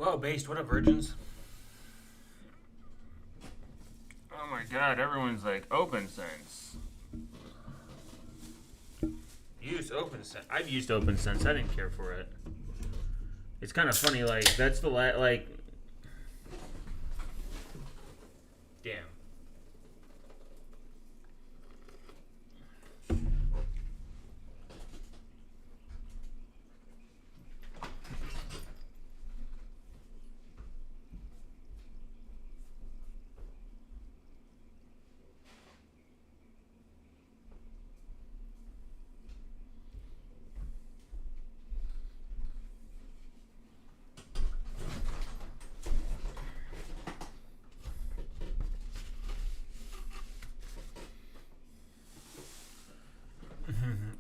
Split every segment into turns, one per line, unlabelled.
Whoa, Based, what up, virgins? Oh my god, everyone's like, OpenSense. Use OpenSense. I've used OpenSense. I didn't care for it. It's kind of funny, like, that's the, damn.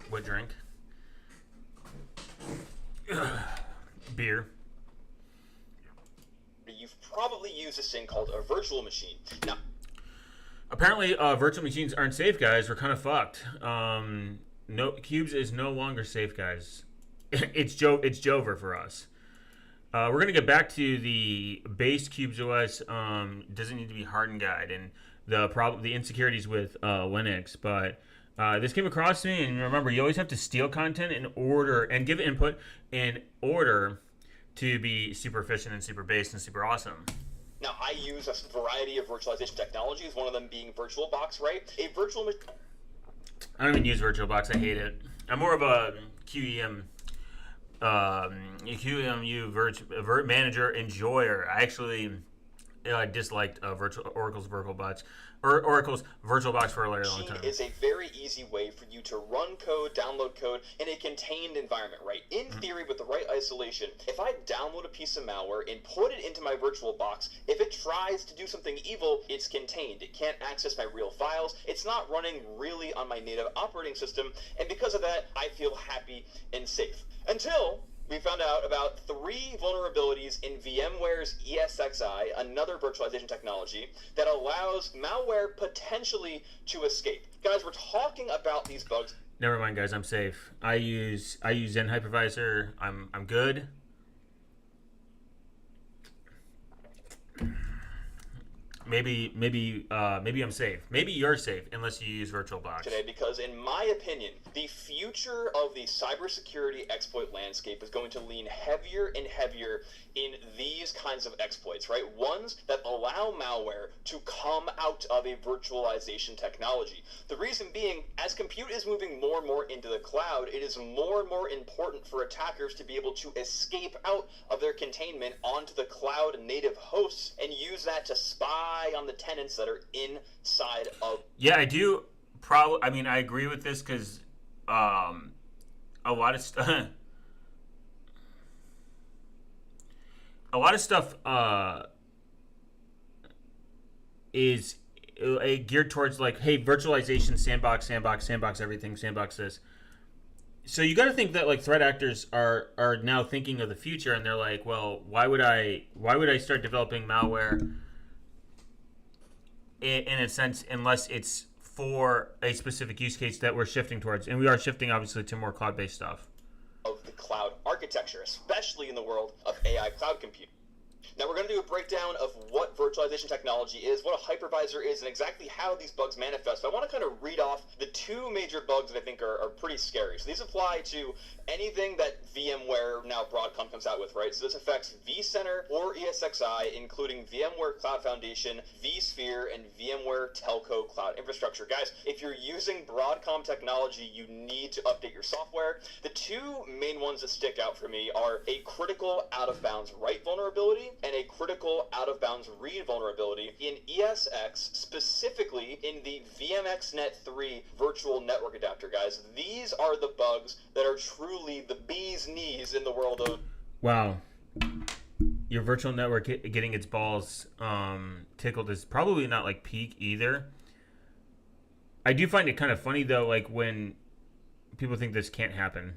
What drink? Beer.
You've probably used this thing called a virtual machine. Now,
Apparently, virtual machines aren't safe, guys. We're kind of fucked. No, Cubes is no longer safe, guys. It's Jover for us. We're gonna get back to the base Cubes OS. Doesn't need to be hardened guide and the insecurities with Linux, but this came across to me, and remember, you always have to steal content in order and give input in order to be super efficient and super based and super awesome.
now I use a variety of virtualization technologies, one of them being VirtualBox, right? A virtual machine.
I don't even use VirtualBox. I hate it. I'm more of a QEM, QEMU manager enjoyer. I actually disliked Oracle's VirtualBox or Oracle's VirtualBox for a very long time.
Is a very easy way for you to run code, download code in a contained environment, right? In theory, with the right isolation, if I download a piece of malware and put it into my VirtualBox, if it tries to do something evil, it's contained. It can't access my real files. It's not running really on my native operating system, and because of that, I feel happy and safe. Until we found out about 3 vulnerabilities in VMware's ESXi, another virtualization technology, that allows malware potentially to escape. Guys, we're talking about these bugs.
Never mind, guys. I'm safe. I use Zen Hypervisor. I'm good. Maybe I'm safe. Maybe you're safe unless you use VirtualBox
today, because in my opinion, the future of the cybersecurity exploit landscape is going to lean heavier and heavier in these kinds of exploits, right? Ones that allow malware to come out of a virtualization technology. The reason being, as compute is moving more and more into the cloud, it is more and more important for attackers to be able to escape out of their containment onto the cloud native hosts and use that to spy on the tenants that are inside of.
Yeah, I do. I mean, I agree with this because a lot of a lot of stuff is geared towards like, hey, virtualization, sandbox, everything, sandbox this. So you got to think that like threat actors are now thinking of the future, and they're like, well, why would I start developing malware in a sense unless it's for a specific use case that we're shifting towards, and we are shifting obviously to more cloud-based stuff.
Of the cloud architecture, especially in the world of AI cloud computing. Now we're going to do a breakdown of what virtualization technology is, what a hypervisor is, and exactly how these bugs manifest. But I want to kind of read off the 2 major bugs that I think are pretty scary. So these apply to anything that VMware, now Broadcom, comes out with, right? So this affects vCenter or ESXi, including VMware Cloud Foundation, vSphere, and VMware Telco Cloud Infrastructure. Guys, if you're using Broadcom technology, you need to update your software. The 2 main ones that stick out for me are a critical out-of-bounds write vulnerability and a critical out-of-bounds read vulnerability in ESX, specifically in the VMXNet 3 virtual network adapter, guys. These are the bugs that are truly the bee's knees in the world of...
Wow. Your virtual network getting its balls tickled is probably not like peak either. I do find it kind of funny though, like when people think this can't happen.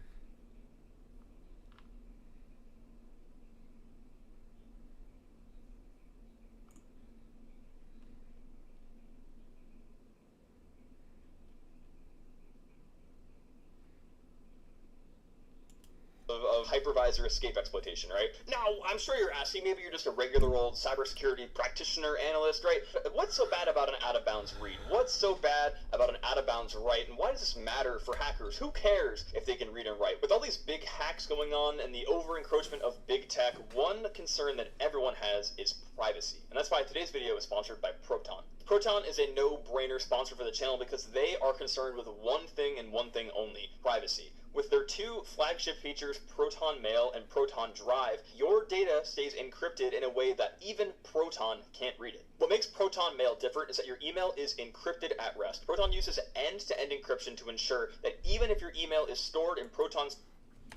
of of hypervisor escape exploitation, right? Now, I'm sure you're asking, maybe you're just a regular old cybersecurity practitioner, analyst, right? What's so bad about an out-of-bounds read? What's so bad about an out-of-bounds write? And why does this matter for hackers? Who cares if they can read and write? With all these big hacks going on and the over-encroachment of big tech, one concern that everyone has is privacy. And that's why today's video is sponsored by Proton. Proton is a no-brainer sponsor for the channel because they are concerned with one thing and one thing only: privacy. With their two flagship features, Proton Mail and Proton Drive, your data stays encrypted in a way that even Proton can't read it. What makes Proton Mail different is that your email is encrypted at rest. Proton uses end-to-end encryption to ensure that even if your email is stored in Proton's...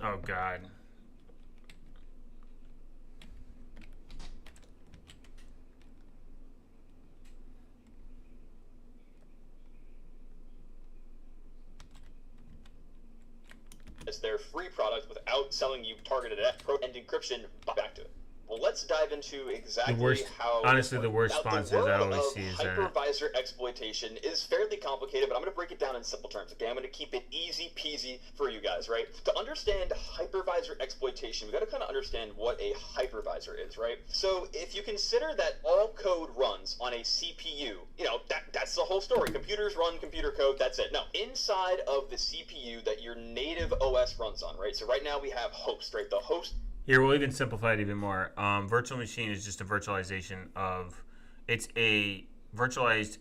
Oh, God.
as their free product without selling you targeted and encryption back to it. Well, let's dive into exactly how...
Honestly, the worst sponsors I always see is that
hypervisor exploitation is fairly complicated, but I'm going to break it down in simple terms, okay? I'm going to keep it easy peasy for you guys, right? To understand hypervisor exploitation, we got to kind of understand what a hypervisor is, right? So if you consider that all code runs on a CPU, you know, that's the whole story. Computers run computer code, that's it. No, inside of the CPU that your native OS runs on, right? So right now we have host, right? The host...
Here, we'll even simplify it even more. Virtual machine is just a virtualization of, it's a virtualized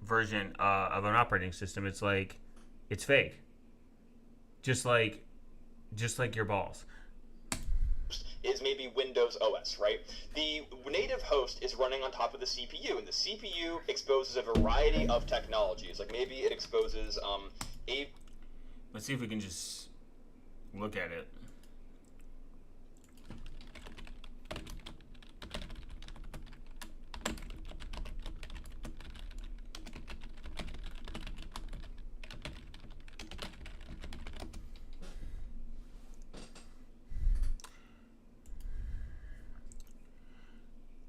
version of an operating system. It's like, it's fake. Just like your balls.
Is maybe Windows OS, right? The native host is running on top of the CPU, and the CPU exposes a variety of technologies. Like maybe it exposes
Let's see if we can just look at it.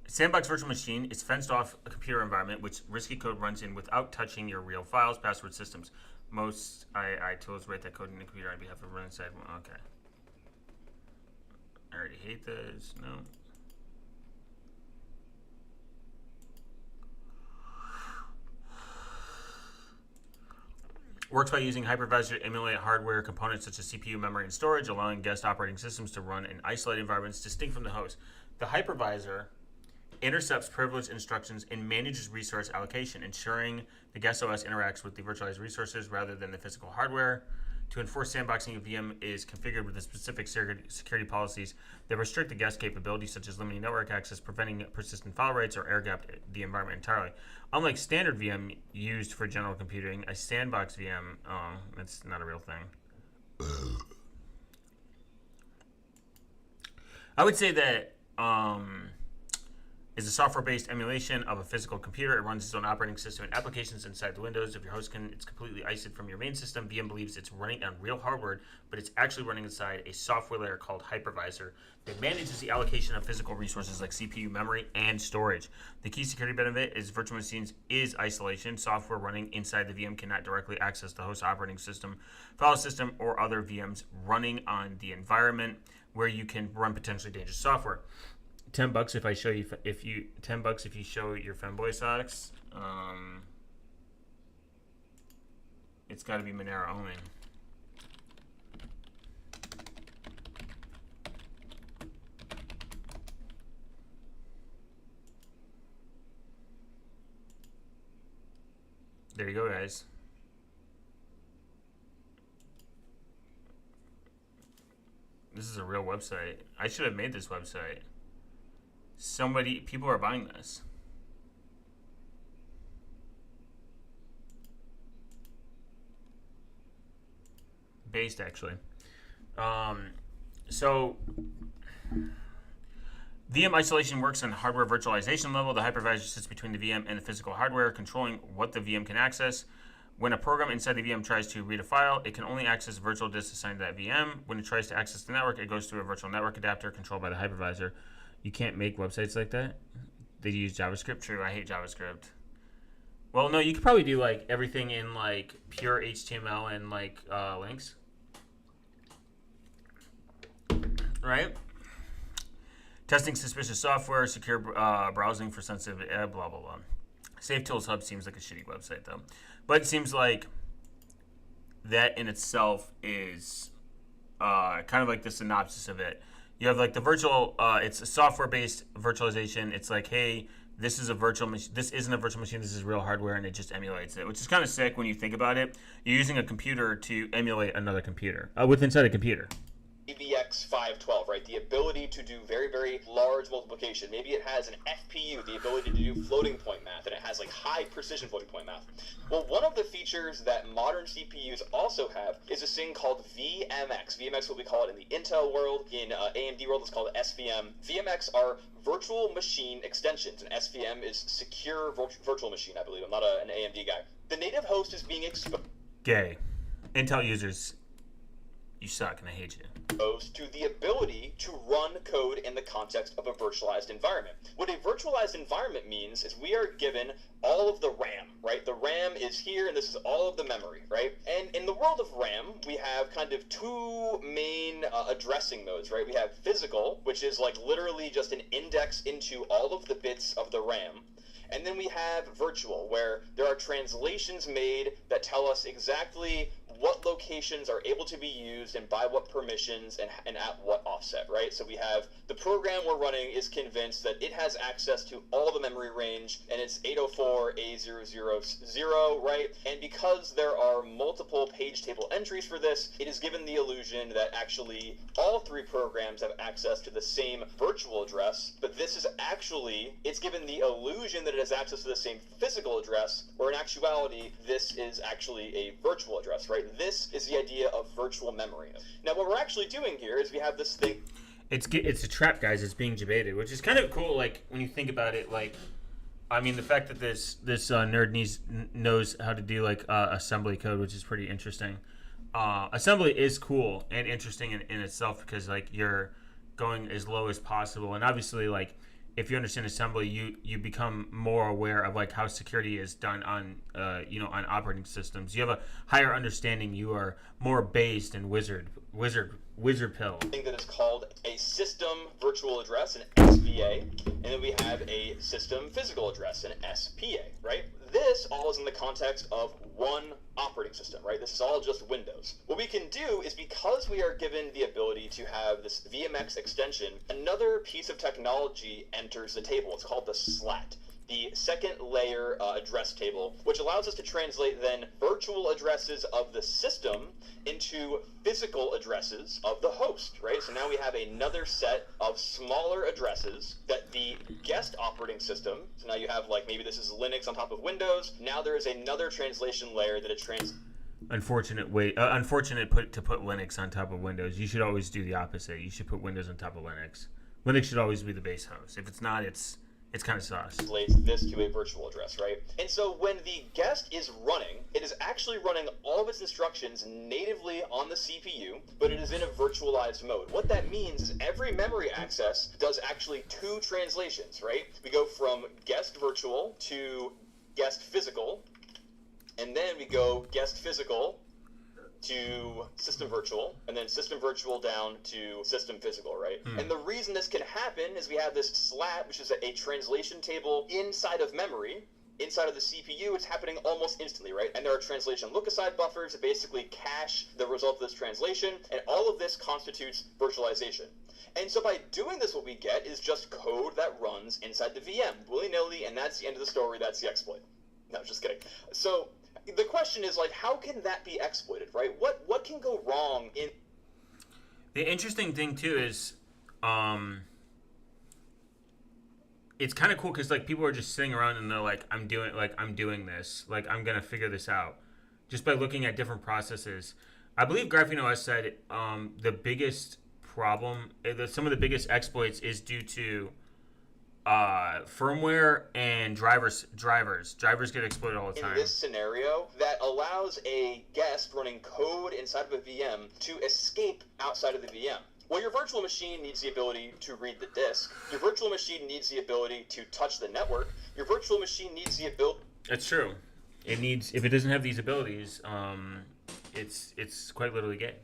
Sandbox virtual machine is fenced off a computer environment which risky code runs in without touching your real files, password systems. Most AI tools write that code in the computer on behalf of running inside. Okay. I already hate this. No. Works by using hypervisor to emulate hardware components such as CPU, memory, and storage, allowing guest operating systems to run in isolated environments distinct from the host. The hypervisor intercepts privileged instructions and manages resource allocation, ensuring the guest OS interacts with the virtualized resources rather than the physical hardware. To enforce sandboxing, a VM is configured with the specific security policies that restrict the guest capabilities, such as limiting network access, preventing persistent file writes, or air-gapped the environment entirely. Unlike standard VM used for general computing, a sandbox VM, that's not a real thing. I would say that is a software-based emulation of a physical computer. It runs its own operating system and applications inside the windows of your host. It's completely isolated from your main system. VM believes it's running on real hardware, but it's actually running inside a software layer called hypervisor that manages the allocation of physical resources like CPU, memory, and storage. The key security benefit is virtual machines is isolation. Software running inside the VM cannot directly access the host operating system, file system, or other VMs running on the environment where you can run potentially dangerous software. $10 if I show you $10 if you show your femboy socks. It's got to be Monero only. There you go, guys. This is a real website. I should have made this website. People are buying this. Based, actually. So, VM isolation works on hardware virtualization level. The hypervisor sits between the VM and the physical hardware, controlling what the VM can access. When a program inside the VM tries to read a file, it can only access virtual disks assigned to that VM. When it tries to access the network, it goes through a virtual network adapter controlled by the hypervisor. You can't make websites like that? They use JavaScript? True, I hate JavaScript. Well, no, you could probably do like everything in like pure HTML and like links. right? Testing suspicious software, secure browsing for sensitive, blah, blah, blah. Safe Tools Hub seems like a shitty website, though. But it seems like that in itself is kind of like the synopsis of it. You have like the virtual, it's a software-based virtualization. It's like, hey, this is a virtual machine. This isn't a virtual machine. This is real hardware, and it just emulates it, which is kind of sick when you think about it. You're using a computer to emulate another computer with inside a computer.
AVX 512, right? The ability to do very, very large multiplication. Maybe it has an FPU, the ability to do floating point math, and it has like high precision floating point math. Well, one of the features that modern CPUs also have is this thing called VMX. VMX, what we call it in the Intel world. In AMD world, it's called SVM. VMX are virtual machine extensions, and SVM is secure virtual machine, I believe. I'm not an AMD guy. The native host is being exposed.
Gay. Intel users, you suck, and I hate you.
To the ability to run code in the context of a virtualized environment. What a virtualized environment means is we are given all of the RAM, right? The RAM is here, and this is all of the memory, right? And in the world of RAM, we have kind of two main addressing modes, right? We have physical, which is like literally just an index into all of the bits of the RAM. And then we have virtual, where there are translations made that tell us exactly what locations are able to be used and by what permissions and at what offset, right? So we have the program we're running is convinced that it has access to all the memory range, and it's 804A000, right? And because there are multiple page table entries for this, it is given the illusion that actually all three programs have access to the same virtual address, but this is actually, it's given the illusion that it has access to the same physical address, where in actuality, this is actually a virtual address, right? This is the idea of virtual memory. Now, what we're actually doing here is we have this thing.
It's a trap, guys. It's being debated, which is kind of cool. Like when you think about it, like I mean, the fact that this nerd knows how to do like assembly code, which is pretty interesting. Assembly is cool and interesting in itself because like you're going as low as possible, and obviously like if you understand assembly, you become more aware of like how security is done on on operating systems. You have a higher understanding. You are more based in wizard pill.
Thing that is called a system virtual address, an SVA, and then we have a system physical address, an SPA, right? This all is in the context of one operating system, right? This is all just Windows. What we can do is, because we are given the ability to have this VMX extension, another piece of technology enters the table. It's called the SLAT, the second layer address table, which allows us to translate then virtual addresses of the system into physical addresses of the host, right? So now we have another set of smaller addresses that the guest operating system, so now you have like maybe this is Linux on top of Windows, now there is another translation layer that it
Unfortunate to put Linux on top of Windows. You should always do the opposite. You should put Windows on top of Linux. Linux should always be the base host. If it's not, it's kind of sauce.
Translates this to a virtual address, right? And so when the guest is running, it is actually running all of its instructions natively on the CPU, but it is in a virtualized mode. What that means is every memory access does actually two translations, right? We go from guest virtual to guest physical, and then we go guest physical to system virtual, and then system virtual down to system physical, right? And the reason this can happen is we have this SLAT, which is a translation table inside of memory. Inside of the CPU, it's happening almost instantly, right? And there are translation look-aside buffers that basically cache the result of this translation, and all of this constitutes virtualization. And so by doing this, what we get is just code that runs inside the VM, willy-nilly, and that's the end of the story, that's the exploit. No, just kidding. So the question is, like, how can that be exploited, right? What can go wrong in...
The interesting thing, too, is it's kind of cool because, like, people are just sitting around and they're like, I'm doing this. Like, I'm going to figure this out. Just by looking at different processes. I believe Graphene OS said the biggest problem, some of the biggest exploits is due to firmware and drivers get exploited all the time.
In this scenario, that allows a guest running code inside of a VM to escape outside of the VM. Well, your virtual machine needs the ability to read the disk. Your virtual machine needs the ability to touch the network. Your virtual machine needs the ability...
That's true. It needs, if it doesn't have these abilities, it's quite literally gay.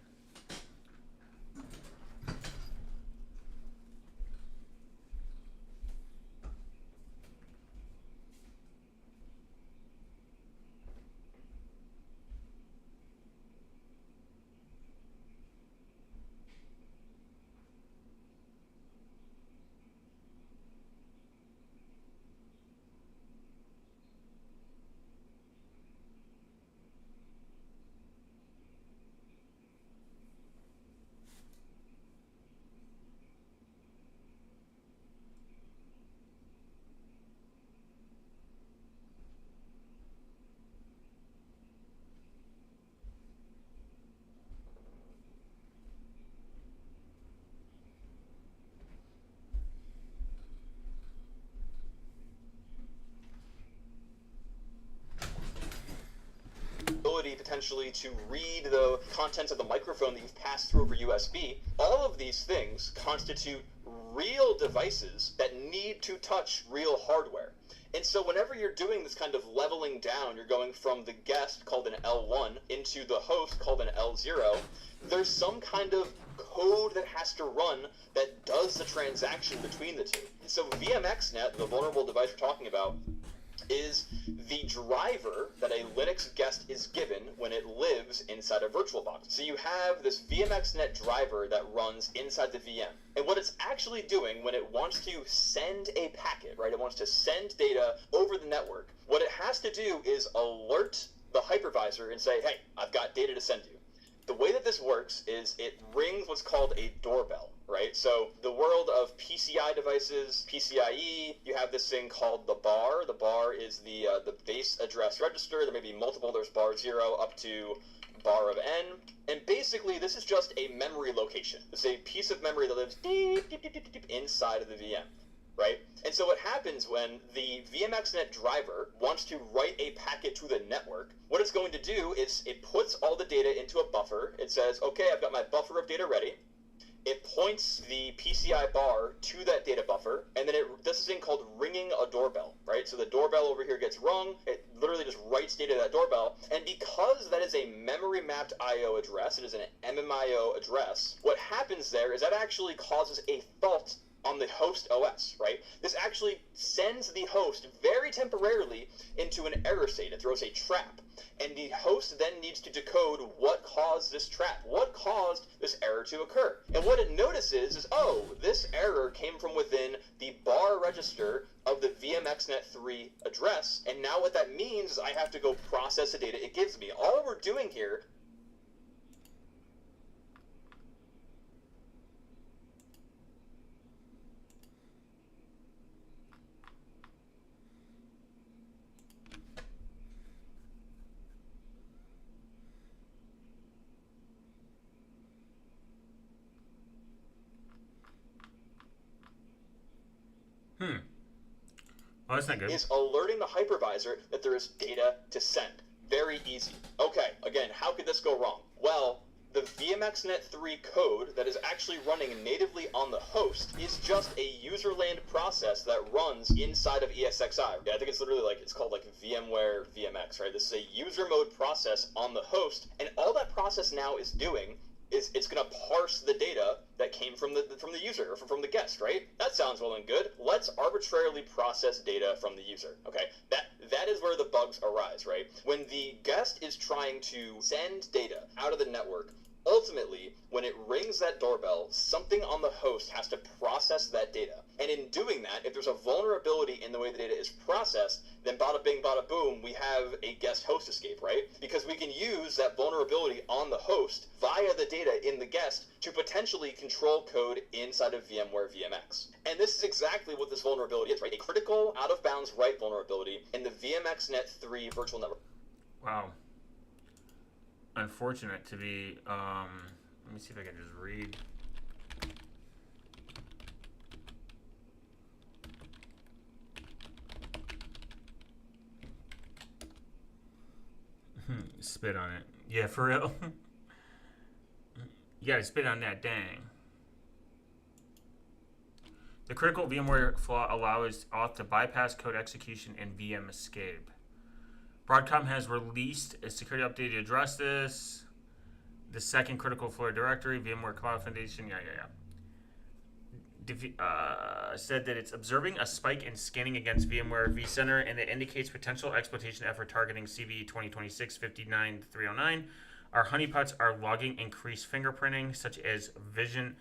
potentially to read the contents of the microphone that you've passed through over USB. All of these things constitute real devices that need to touch real hardware. And so whenever you're doing this kind of leveling down, you're going from the guest, called an L1, into the host, called an L0, there's some kind of code that has to run that does the transaction between the two. And so VMXNet, the vulnerable device we're talking about, is the driver that a Linux guest is given when it lives inside a VirtualBox. So you have this VMXNet driver that runs inside the VM. And what it's actually doing when it wants to send a packet, right? It wants to send data over the network. What it has to do is alert the hypervisor and say, hey, I've got data to send you. The way that this works is it rings what's called a doorbell, right? So the world of PCI devices, PCIe, you have this thing called the bar. The bar is the base address register. There may be multiple. There's bar 0 up to bar of n. And basically, this is just a memory location. It's a piece of memory that lives deep, deep, deep, deep, deep inside of the VM. Right? And so what happens when the VMXNet driver wants to write a packet to the network, what it's going to do is it puts all the data into a buffer. It says, okay, I've got my buffer of data ready. It points the PCI bar to that data buffer, and then it does this thing called ringing a doorbell, right? So the doorbell over here gets rung. It literally just writes data to that doorbell. And because that is a memory-mapped I/O address, it is an MMIO address, what happens there is that actually causes a fault on the host OS, right? This actually sends the host very temporarily into an error state. It throws a trap. And the host then needs to decode what caused this trap, what caused this error to occur. And what it notices is, oh, this error came from within the bar register of the VMXNet3 address. And now what that means is I have to go process the data it gives me. All we're doing here
Oh, that's not good.
is alerting the hypervisor that there is data to send. Very easy. Okay, again, how could this go wrong? Well, the VMXNet3 code that is actually running natively on the host is just a userland process that runs inside of ESXi. I think it's literally it's called VMware VMX, right? This is a user mode process on the host, and all that process now is doing is it's going to parse the data that came from the user or from the guest, right? That sounds well and good. Let's arbitrarily process data from the user. Okay, that is where the bugs arise, right? When the guest is trying to send data out of the network, ultimately, when it rings that doorbell, something on the host has to process that data. And in doing that, if there's a vulnerability in the way the data is processed, then bada bing, bada boom, we have a guest host escape, right? Because we can use that vulnerability on the host via the data in the guest to potentially control code inside of VMware VMX. And this is exactly what this vulnerability is, right? A critical out-of-bounds write vulnerability in the VMXNet3 virtual network.
Wow. Unfortunate to be, let me see if I can just read. Spit on it. Yeah, for real. You gotta spit on that, dang. The critical VMware flaw allows auth to bypass code execution and VM escape. Broadcom has released a security update to address this. The second critical flaw directory, VMware Cloud Foundation, said that it's observing a spike in scanning against VMware vCenter, and it indicates potential exploitation effort targeting CVE 2026-59309. Our honeypots are logging increased fingerprinting, such as version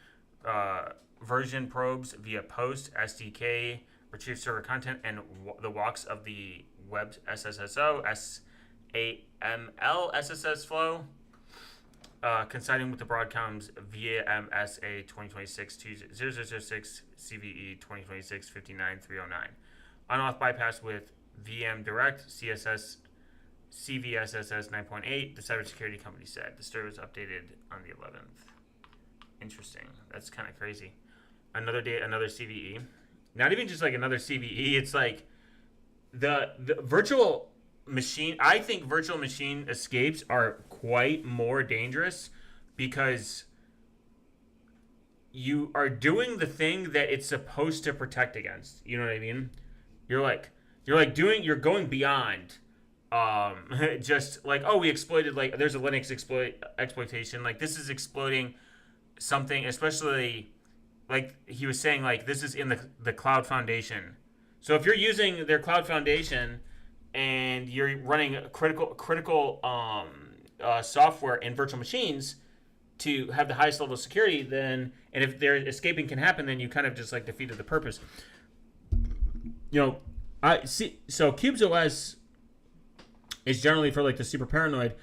probes via POST, SDK, retrieve server content, and the walks of the web SSSO, SAML SSS flow, coinciding with the Broadcom's VMSA 2026-0006 CVE 2026-59309. Unauth bypass with VM Direct CSS CVSSS 9.8, the cybersecurity company said. The story was updated on the 11th. Interesting. That's kind of crazy. Another day, another CVE. Not even just another CVE. It's the virtual I think virtual machine escapes are quite more dangerous because you are doing the thing that it's supposed to protect against. You know what I mean? You're going beyond just like, oh, we exploited, like there's a Linux exploitation, like this is exploiting something, especially like he was saying, like this is in the Cloud Foundation. So if you're using their Cloud Foundation and you're running critical software in virtual machines to have the highest level of security, then, and if their escaping can happen, then you kind of just like defeated the purpose. You know, I see. So Qubes OS is generally for like the super paranoid.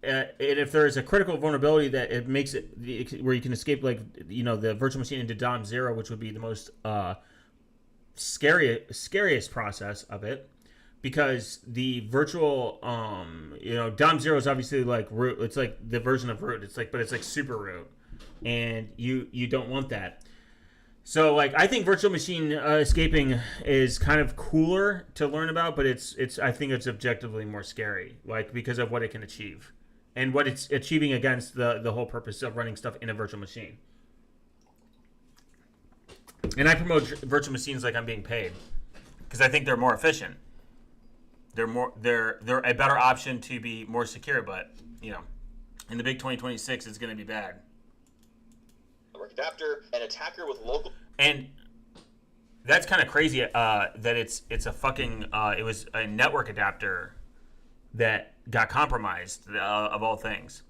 And if there is a critical vulnerability that it makes it where you can escape, like, you know, the virtual machine into DOM 0, which would be the most scariest process of it, because the virtual you know, DOM 0 is obviously like root. It's like the version of root. It's like, but it's like super root, and you don't want that. So like, I think virtual machine escaping is kind of cooler to learn about, but it's I think it's objectively more scary, like, because of what it can achieve and what it's achieving against the whole purpose of running stuff in a virtual machine. And I promote virtual machines like I'm being paid, because I think they're more efficient. They're a better option to be more secure, but you know, in the big 2026, it's going to be bad.
Network adapter, an attacker with local,
and that's kind of crazy that it's a fucking it was a network adapter that got compromised, of all things.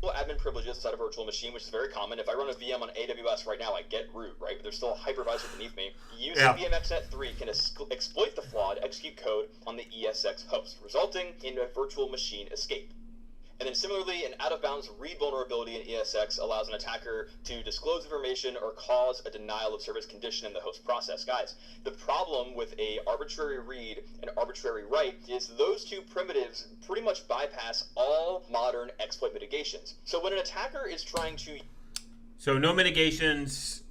Admin privileges inside a virtual machine, which is very common. If I run a VM on AWS right now, I get root, right? But there's still a hypervisor beneath me. Using VMXNet 3 can exploit the flaw to execute code on the ESX host, resulting in a virtual machine escape. And then similarly, an out-of-bounds read vulnerability in ESX allows an attacker to disclose information or cause a denial of service condition in the host process. Guys, the problem with a arbitrary read and arbitrary write is those two primitives pretty much bypass all modern exploit mitigations. So when an attacker is trying to...
So no mitigations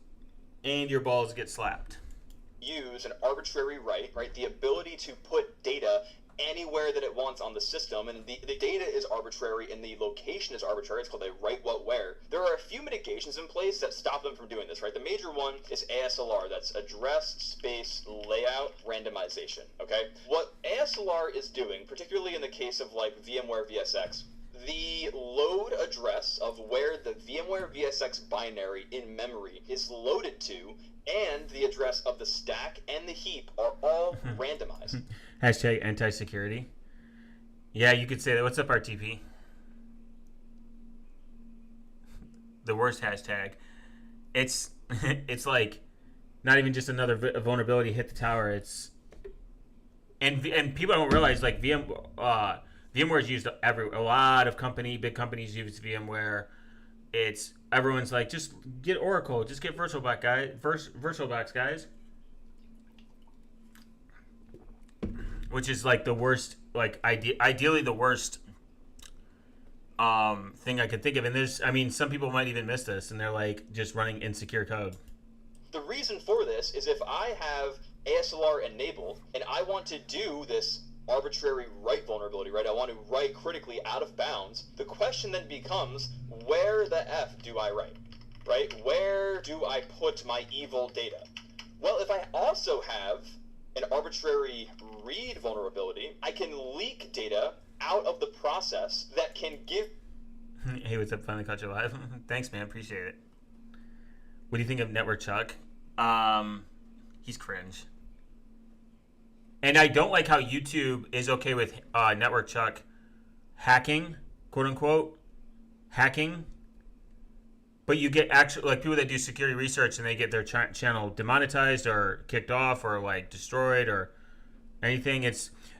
and your balls get slapped.
Use an arbitrary write, right? The ability to put data anywhere that it wants on the system, and the data is arbitrary and the location is arbitrary. It's called a write what where. There are a few mitigations in place that stop them from doing this, right? The major one is ASLR. That's address space layout randomization, okay? What ASLR is doing, particularly in the case of like VMware VSX, the load address of where the VMware VSX binary in memory is loaded to and the address of the stack and the heap are all randomized.
Hashtag anti-security. Yeah, you could say that. What's up, RTP? The worst hashtag. It's like not even just another vulnerability hit the tower. It's and people don't realize, like, VMware is used everywhere. A lot of big companies use VMware. Everyone's like, just get Oracle, just get VirtualBox, guys. Which is like the worst, like ideally the worst thing I could think of. And some people might even miss this, and they're like just running insecure code.
The reason for this is if I have ASLR enabled and I want to do this arbitrary write vulnerability, right? I want to write critically out of bounds. The question then becomes, where the F do I write, right? Where do I put my evil data? Well, if I also have an arbitrary read vulnerability, I can leak data out of the process that can give...
Hey, what's up? Finally caught you live. Thanks, man. Appreciate it. What do you think of Network Chuck? He's cringe. And I don't like how YouTube is okay with Network Chuck hacking, quote unquote, hacking. But you get actually, like, people that do security research and they get their channel demonetized or kicked off or like destroyed or anything.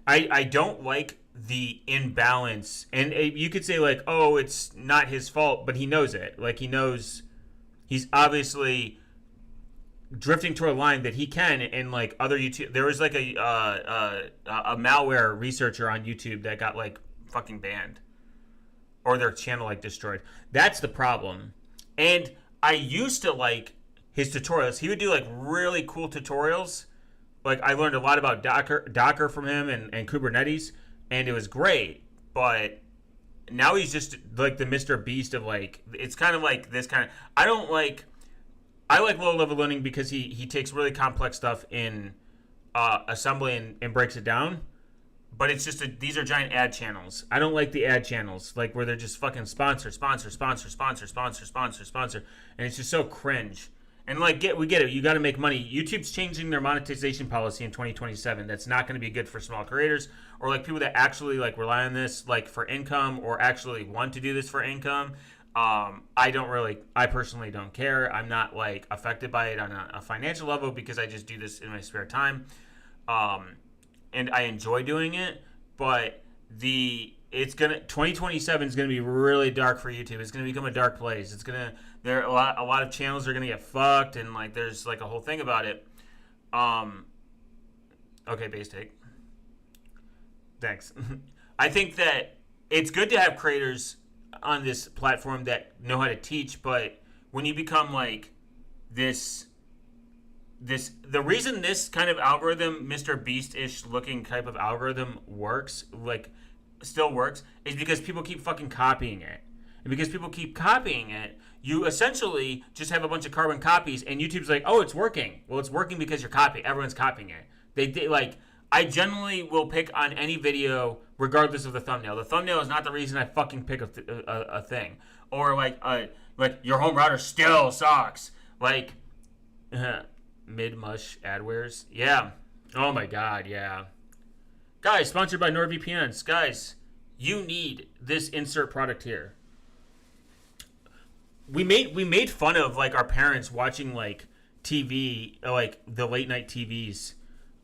I don't like the imbalance. And you could say like, oh, it's not his fault, but he knows it. Like, he knows he's obviously drifting toward a line that he can. And like other YouTube, there was like a malware researcher on YouTube that got like fucking banned or their channel like destroyed. That's the problem. And I used to like his tutorials. He would do like really cool tutorials. Like, I learned a lot about Docker from him and Kubernetes. and it was great, but now he's just like the Mr. Beast of like, it's kind of like this kind of, I like low level learning because he takes really complex stuff in assembly and breaks it down. But it's just these are giant ad channels. I don't like the ad channels, like where they're just fucking sponsor, and it's just so cringe. And like, we get it. You got to make money. YouTube's changing their monetization policy in 2027. That's not going to be good for small creators or like people that actually like rely on this like for income or actually want to do this for income. I personally don't care. I'm not like affected by it on a financial level because I just do this in my spare time. And I enjoy doing it, but 2027 is gonna be really dark for YouTube. It's gonna become a dark place. A lot of channels are gonna get fucked, and like there's like a whole thing about it. Okay, base take. Thanks. I think that it's good to have creators on this platform that know how to teach, but when you become like the reason this kind of algorithm, Mr. Beast-ish looking type of algorithm still works, is because people keep fucking copying it. And because people keep copying it, you essentially just have a bunch of carbon copies, and YouTube's like, oh, it's working. Well, it's working because everyone's copying it. They like, I generally will pick on any video regardless of the thumbnail. The thumbnail is not the reason I fucking pick a thing. Or like your home router still sucks. Like, mid-mush adwares. Yeah. Oh my god, yeah. Guys, sponsored by NordVPNs. Guys, you need this insert product here. We made fun of like our parents watching like TV, like the late night TVs,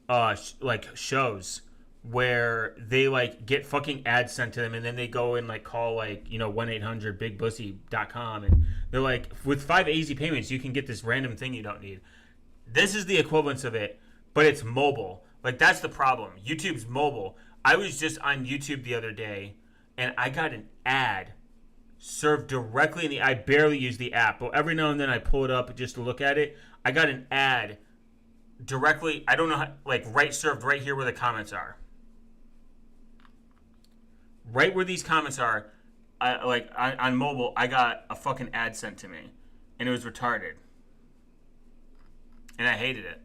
like shows where they like get fucking ads sent to them, and then they go and like call like 1-800-BIG-BUSSY.com, and they're like, with 5 easy payments you can get this random thing you don't need. This is the equivalence of it, but it's mobile. Like, that's the problem. YouTube's mobile. I was just on YouTube the other day, and I got an ad served directly in the... I barely use the app, but every now and then I pull it up just to look at it. I got an ad directly... I don't know how... Like, served right here where the comments are. Right where these comments are, on mobile, I got a fucking ad sent to me. And it was retarded. And I hated it.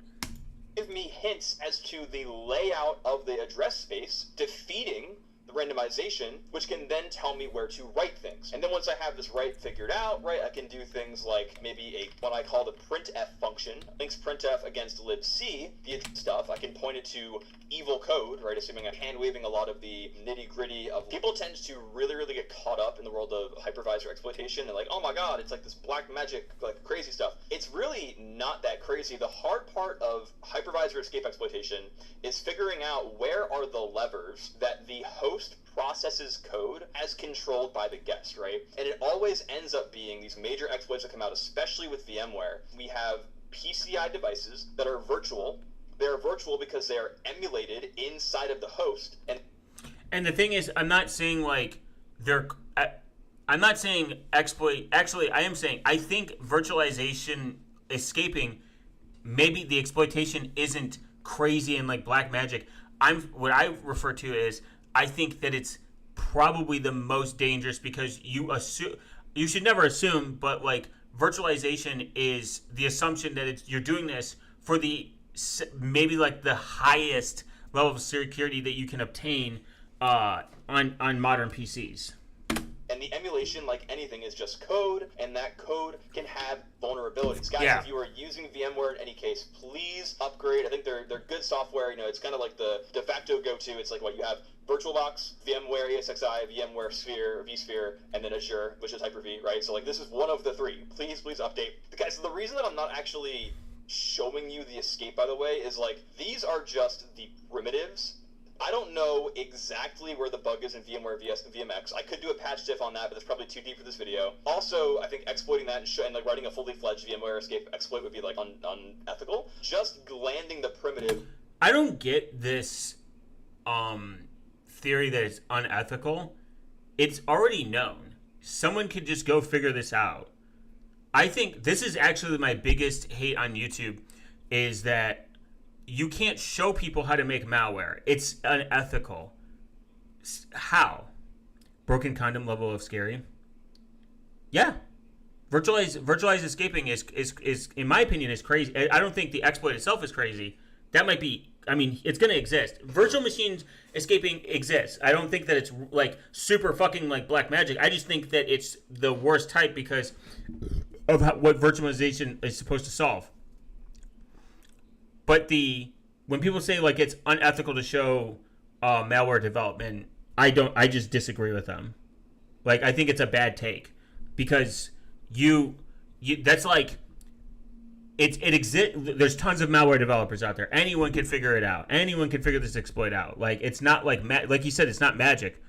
Give me hints as to the layout of the address space, defeating the randomization, which can then tell me where to write things. And then once I have this figured out, I can do things like maybe what I call the printf function, links printf against libc, the stuff. I can point it to evil code, assuming I'm hand-waving a lot of the nitty-gritty of... People tend to really, really get caught up in the world of hypervisor exploitation and like, oh my god, it's like this black magic, like crazy stuff. It's really not that crazy. The hard part of hypervisor escape exploitation is figuring out where are the levers that the host processes code as controlled by the guest, right? And it always ends up being these major exploits that come out, especially with VMware. We have PCI devices that are virtual. They're virtual because they are emulated inside of the host.
And the thing is, I'm not saying like I'm not saying exploit. Actually, I am saying I think virtualization escaping, maybe the exploitation isn't crazy and like black magic. What I refer to is, I think that it's probably the most dangerous because you should never assume, but like virtualization is the assumption that you're doing this for maybe like the highest level of security that you can obtain on modern PCs.
And the emulation, like anything, is just code, and that code can have vulnerabilities. Guys,
yeah.
If you are using VMware in any case, please upgrade. I think they're good software. It's kind of like the de facto go-to. It's like what you have: VirtualBox, VMware ESXi, VMware Sphere, vSphere, and then Azure, which is Hyper-V, right? So like this is one of the three. Please update. Guys, so the reason that I'm not actually showing you the escape, by the way, is like these are just the primitives. I don't know exactly where the bug is in VMware VMX. I could do a patch diff on that, but that's probably too deep for this video. Also, I think exploiting that and like writing a fully fledged VMware escape exploit would be like unethical. Just landing the primitive.
I don't get this theory that it's unethical. It's already known. Someone could just go figure this out. I think this is actually my biggest hate on YouTube, is that you can't show people how to make malware. It's unethical. How? Broken condom level of scary? Yeah. Virtualized escaping is in my opinion is crazy. I don't think the exploit itself is crazy. That might be. I mean, it's going to exist. Virtual machines escaping exists. I don't think that it's like super fucking like black magic. I just think that it's the worst type because of what virtualization is supposed to solve. But when people say like it's unethical to show malware development, I just disagree with them. Like, I think it's a bad take because you that's like it exists. There's tons of malware developers out there. Anyone can figure it out. Anyone can figure this exploit out. Like, it's not like like you said, it's not magic.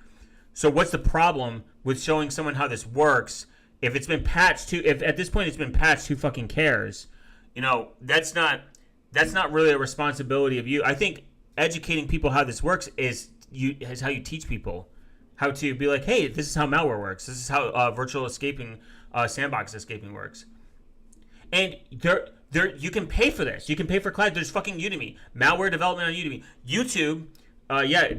So what's the problem with showing someone how this works? If it's been patched to, if at this point it's been patched, who fucking cares? You know, that's not really a responsibility of you. I think educating people how this works is how you teach people how to be like, hey, this is how malware works. This is how virtual escaping, sandbox escaping works. And you can pay for this. You can pay for cloud. There's fucking Udemy. Malware development on Udemy. YouTube,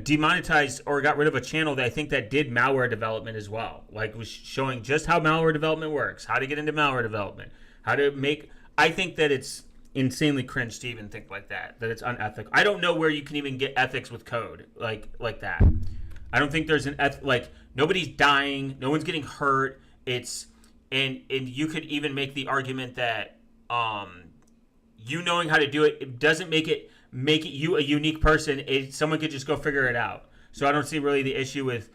demonetized or got rid of a channel that I think that did malware development as well. Like, was showing just how malware development works, how to get into malware development, how to make. I think that it's insanely cringe to even think like that it's unethical. I don't know where you can even get ethics with code like that. I don't think there's like, nobody's dying, no one's getting hurt. It's and you could even make the argument that you knowing how to do it doesn't make it you a unique person. Someone could just go figure it out. So I don't see really the issue with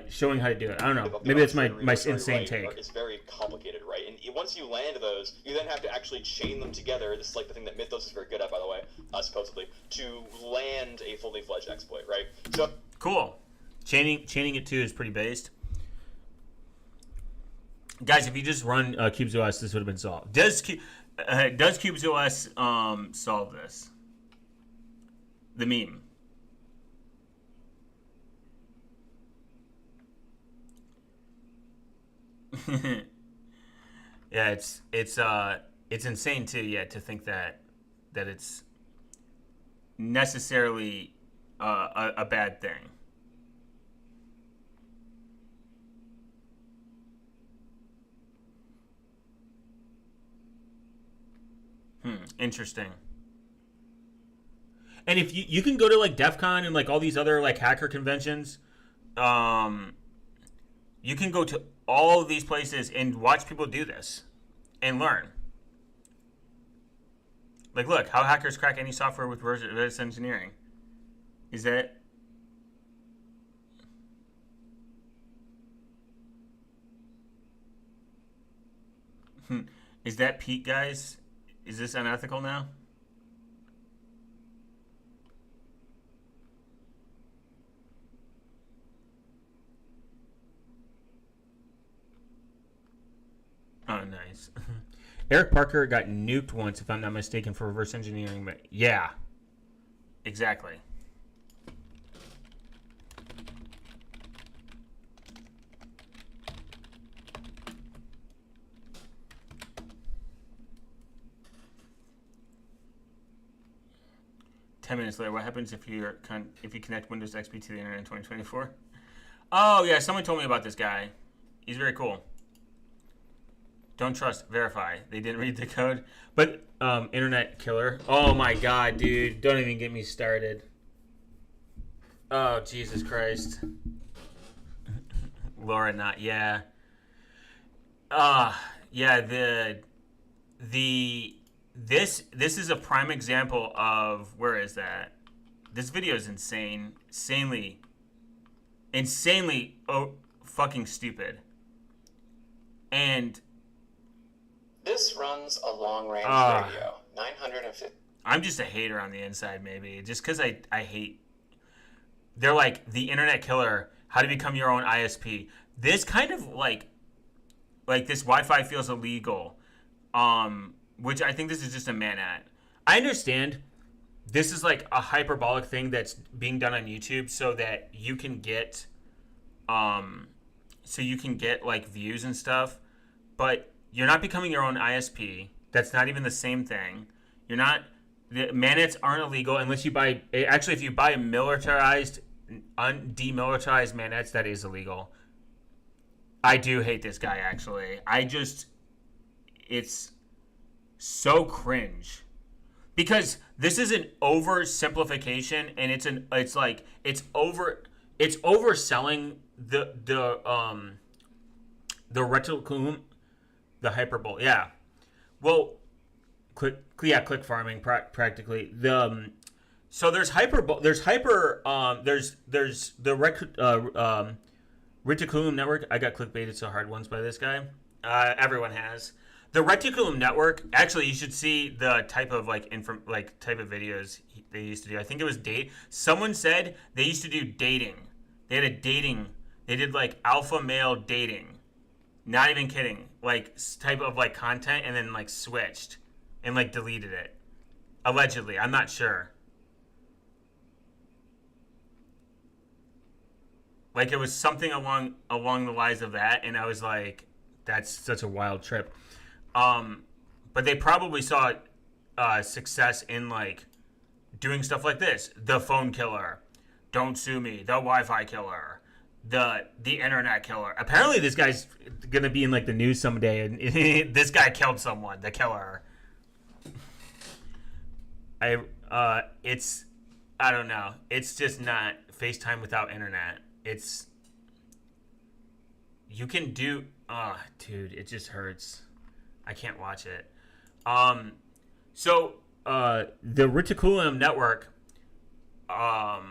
showing how to do it. I don't know. Maybe it's my insane take.
It's very complicated, right? And once you land those, you then have to actually chain them together. This is like the thing that Mythos is very good at, by the way, supposedly, to land a fully fledged exploit, right? So
cool. Chaining it too is pretty based. Guys, if you just run CubesOS, this would have been solved. Does CubesOS solve this? The meme. Yeah, it's insane too. Yeah, to think that it's necessarily a bad thing. Interesting. And if you can go to like DEF CON and like all these other like hacker conventions, you can go to all of these places and watch people do this and learn. Like, look, how hackers crack any software with reverse engineering. Is that... Is that Pete, guys? Is this unethical now? Oh, nice. Eric Parker got nuked once, if I'm not mistaken, for reverse engineering. But yeah, exactly. Minutes later, what happens if you connect Windows XP to the internet in 2024? Oh yeah, someone told me about this guy. He's very cool. Don't trust, verify. They didn't read the code. But internet killer. Oh my god, dude. Don't even get me started. Oh, Jesus Christ. Laura not, yeah. Yeah, this is a prime example of, where is that? This video is insane. Insanely fucking stupid. And
this runs a long-range radio, 950.
I'm just a hater on the inside, maybe. Just because I hate... They're like, the internet killer, how to become your own ISP. This kind of, like this Wi-Fi feels illegal. Which I think this is just a man at. I understand this is like a hyperbolic thing that's being done on YouTube so that you can get... like, views and stuff. But... You're not becoming your own ISP. That's not even the same thing. You're not... The manets aren't illegal unless you buy... Actually, if you buy a militarized demilitarized manets, that is illegal. I do hate this guy, actually. It's so cringe. Because this is an oversimplification, and it's overselling the reticulum, the hyperbole. Yeah. Well, click farming practically. So there's the reticulum network. I got clickbaited so hard once by this guy. Everyone has. The Reticulum network. Actually, you should see the type of type of videos they used to do. I think it was date. Someone said they used to do dating. They had a dating. They did like alpha male dating. Not even kidding. Like type of like content, and then like switched and like deleted it. Allegedly, I'm not sure. Like it was something along the lines of that, and I was like, that's such a wild trip. But they probably saw success in like doing stuff like this: the phone killer, don't sue me, the Wi-Fi killer, the internet killer. Apparently, this guy's gonna be in like the news someday, and this guy killed someone, the killer. I don't know. It's just not FaceTime without internet. You can do. Dude, it just hurts. I can't watch it. So the Reticulum network. I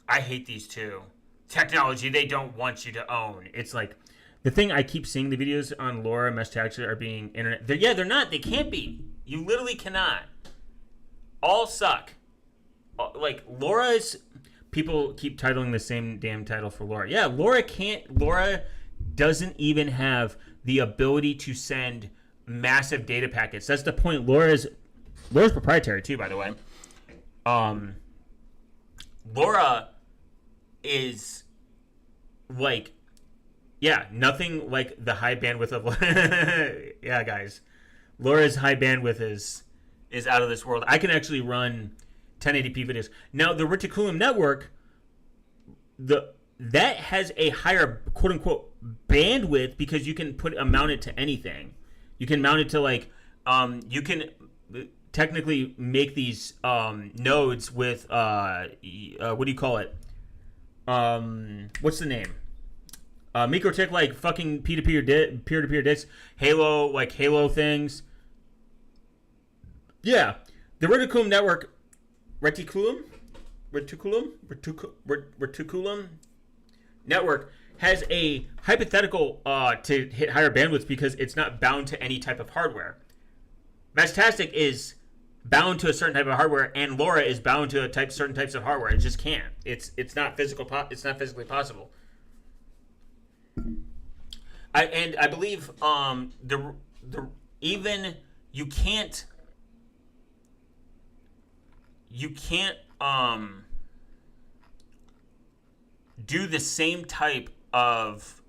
hate these two. Technology they don't want you to own. It's like the thing I keep seeing the videos on LoRa mesh taxes are being internet. They're not. They can't be. You literally cannot. All suck. Like LoRa's. People keep titling the same damn title for LoRa. Yeah, LoRa doesn't even have the ability to send massive data packets. That's the point. LoRa's proprietary too, by the way. LoRa is like, yeah, nothing like the high bandwidth of. Yeah, guys, LoRa's high bandwidth is out of this world. I can actually run 1080p videos. Now the Reticulum network, that has a higher quote unquote bandwidth because you can mount it to anything. You can mount it to like you can technically make these nodes with what do you call it? What's the name? MikroTik, like fucking peer-to-peer disks, Halo things. Yeah, the Reticulum network. Reticulum network has a hypothetical to hit higher bandwidth because it's not bound to any type of hardware. Meshtastic is bound to a certain type of hardware, and LoRa is bound to certain types of hardware. It just can't. It's not physical. It's not physically possible. I believe even you can't. You can't do the same type of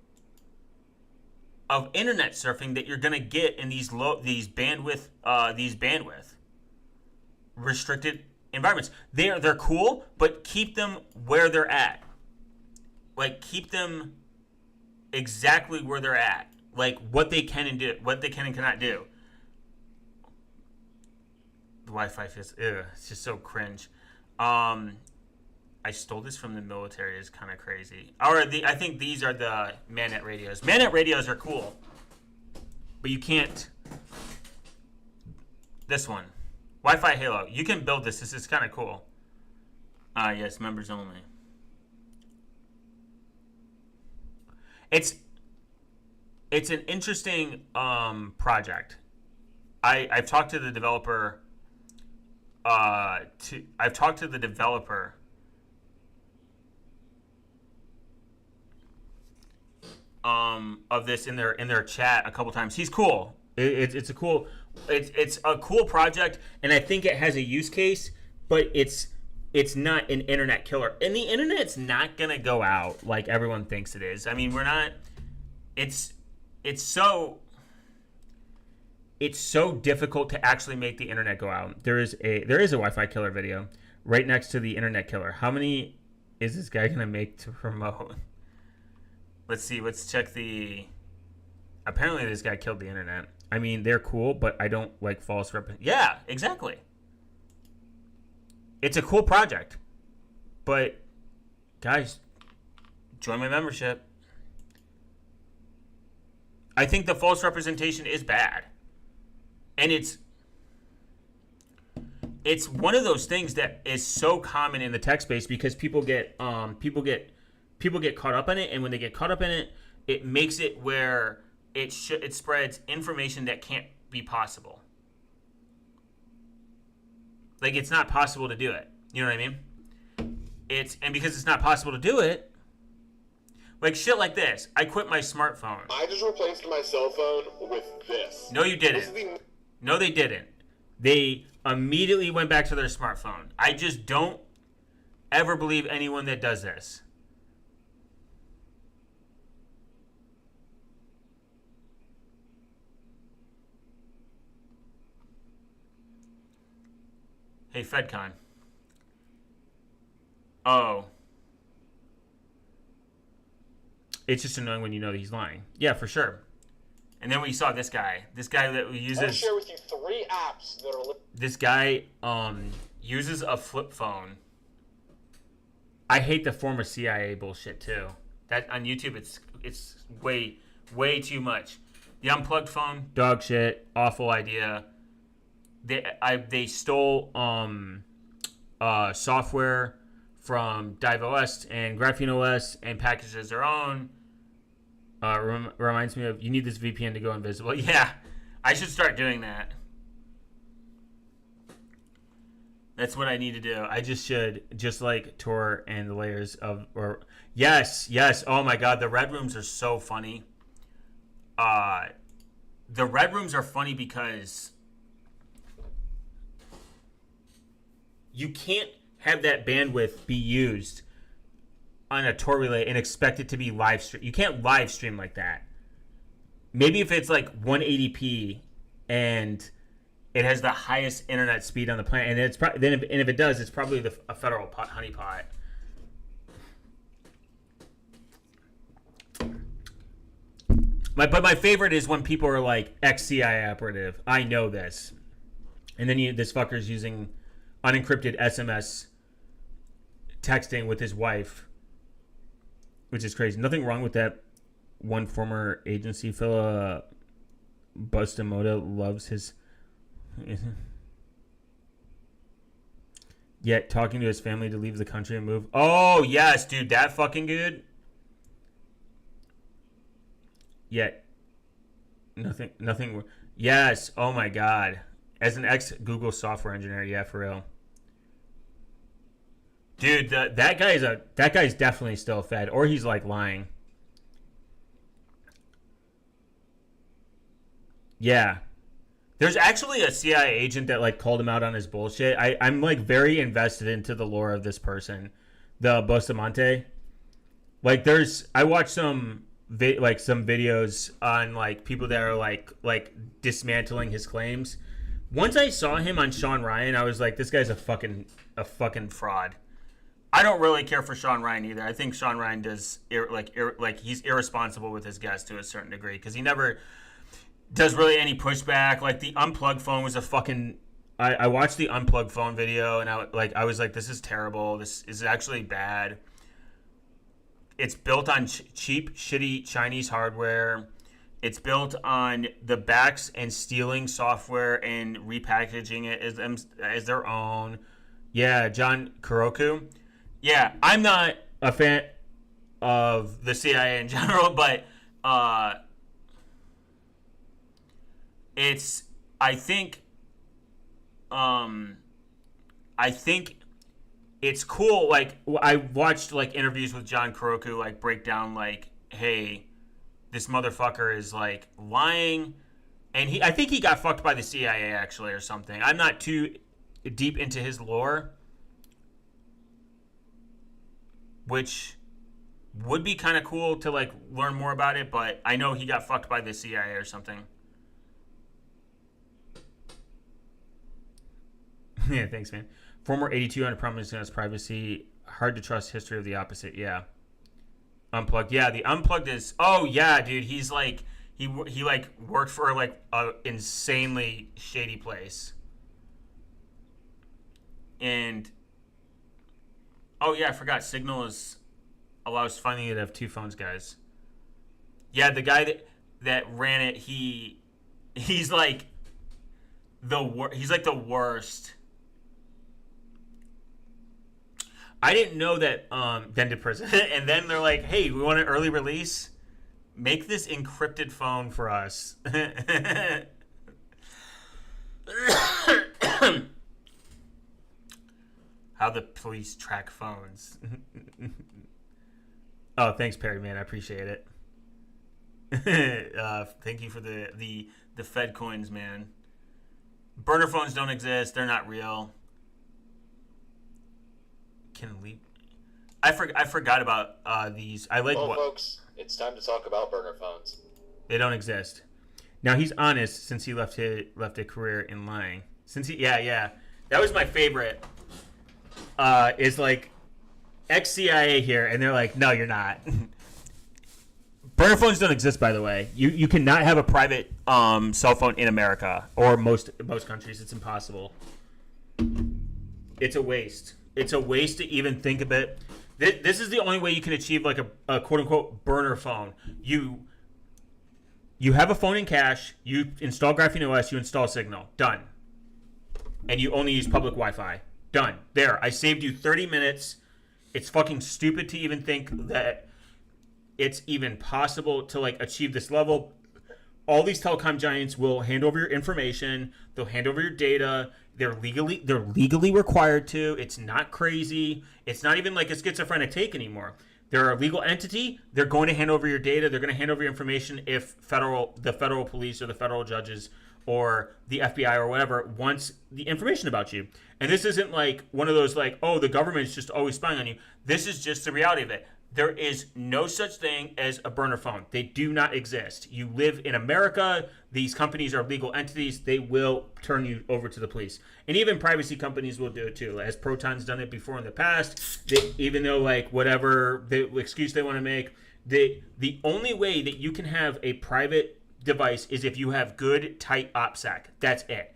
internet surfing that you're gonna get in these bandwidth restricted environments. They're cool, but keep them where they're at. Like keep them exactly where they're at. Like what they can and cannot do. The Wi-Fi it's just so cringe. I stole this from the military. Is kind of crazy. I think these are the Manet radios. Manet radios are cool, but you can't. This one, Wi-Fi Halo. You can build this. This is kind of cool. Yes, members only. It's an interesting project. I've talked to the developer. I've talked to the developer of this in their chat a couple times. He's cool. It's a cool project, and I think it has a use case, but it's not an internet killer. And the internet's not gonna go out like everyone thinks it is. I mean, we're not. It's so difficult to actually make the internet go out. There is a Wi-Fi killer video right next to the internet killer. How many is this guy gonna make to promote? Let's see. Let's check the. Apparently, this guy killed the internet. I mean, they're cool, but I don't like false Yeah, exactly. It's a cool project, but guys, join my membership. I think the false representation is bad, and it's one of those things that is so common in the tech space because people get caught up in it, and when they get caught up in it, it makes it where it spreads information that can't be possible. Like, it's not possible to do it. You know what I mean? And because it's not possible to do it, like shit like this. I quit my smartphone.
I just replaced my cell phone with this.
No, you didn't. No, they didn't. They immediately went back to their smartphone. I just don't ever believe anyone that does this. Hey, FedCon. Oh. It's just annoying when you know that he's lying. Yeah, for sure. And then we saw this guy that uses.
I'll share with you 3 apps that are.
This guy uses a flip phone. I hate the former CIA bullshit too. That on YouTube, it's way too much. The unplugged phone, dog shit, awful idea. They stole software from DiveOS and GrapheneOS and packaged as their own. Reminds me of, you need this VPN to go invisible. Yeah, I should start doing that. That's what I need to do. I should, just like Tor and the layers of, yes. Oh my God, the red rooms are so funny. The red rooms are funny because you can't have that bandwidth be used on a Tor relay and expect it to be live stream. You can't live stream like that. Maybe if it's like 180p and it has the highest internet speed on the planet, and it's probably if it does, it's probably a federal honeypot. But my favorite is when people are like, ex-CIA operative, I know this, and then this fucker's using unencrypted SMS texting with his wife, which is crazy. Nothing wrong with that. One former agency fellow, Bustamota, loves his. Yet talking to his family to leave the country and move. Oh yes, dude, that fucking good. Yet nothing. Yes. Oh my God. As an ex Google software engineer, yeah, for real. Dude, that guy's definitely still fed, or he's like lying. Yeah. There's actually a CIA agent that like called him out on his bullshit. I'm like very invested into the lore of this person, the Bustamante. Like I watched some videos on like people that are like dismantling his claims. Once I saw him on Sean Ryan, I was like, this guy's a fucking fraud. I don't really care for Sean Ryan either. I think Sean Ryan does he's irresponsible with his guests to a certain degree because he never does really any pushback. Like the unplugged phone was a fucking. I watched the unplugged phone video and I was like, this is terrible. This is actually bad. It's built on cheap, shitty Chinese hardware. It's built on the backs and stealing software and repackaging it as their own. Yeah, John Kuroku. Yeah, I'm not a fan of the CIA in general, but I think it's cool. Like I watched like interviews with John Kuroku, like break down like, hey, this motherfucker is like lying, and I think he got fucked by the CIA actually or something. I'm not too deep into his lore, which would be kind of cool to like learn more about it, but I know he got fucked by the CIA or something. Yeah, thanks, man. Former 82 under promise against privacy. hard to trust history of the opposite. Yeah. Unplugged. Yeah, the Unplugged is. Oh yeah, dude. He's like he like worked for like a insanely shady place. And oh yeah, I forgot. Signal allows finally to have two phones, guys. Yeah, the guy that ran it, he's like he's like the worst. I didn't know that then did prison. And then they're like, hey, we want an early release? Make this encrypted phone for us. How the police track phones. Oh, thanks, Perry, man. I appreciate it. Thank you for the Fed coins, man. Burner phones don't exist. They're not real. Can leap. I forgot about these. I like
Well,
what
folks, it's time to talk about burner phones.
they don't exist. Now he's honest since he left a career in lying. Since yeah, that was my favorite. Is like ex-CIA here, and they're like, no, you're not. Burner phones don't exist, by the way. You cannot have a private cell phone in America or most countries. It's impossible. It's a waste. It's a waste to even think of it. This is the only way you can achieve like a quote-unquote burner phone. You have a phone in cache, you install Graphene OS, you install Signal. Done. And you only use public Wi-Fi. Done. There. I saved you 30 minutes. It's fucking stupid to even think that it's even possible to like achieve this level. All these telecom giants will hand over your information. They'll hand over your data. They're legally required to. It's not crazy. It's not even like a schizophrenic take anymore. They're a legal entity. They're going to hand over your data. They're going to hand over your information if the federal police or the federal judges or the FBI or whatever wants the information about you. And this isn't like one of those like, oh, the government's just always spying on you. This is just the reality of it. There is no such thing as a burner phone. They do not exist. You live in America. These companies are legal entities. They will turn you over to the police. And even privacy companies will do it too. As Proton's done it before in the past, even though like whatever the excuse they want to make, the only way that you can have a private device is if you have good, tight OPSEC. That's it.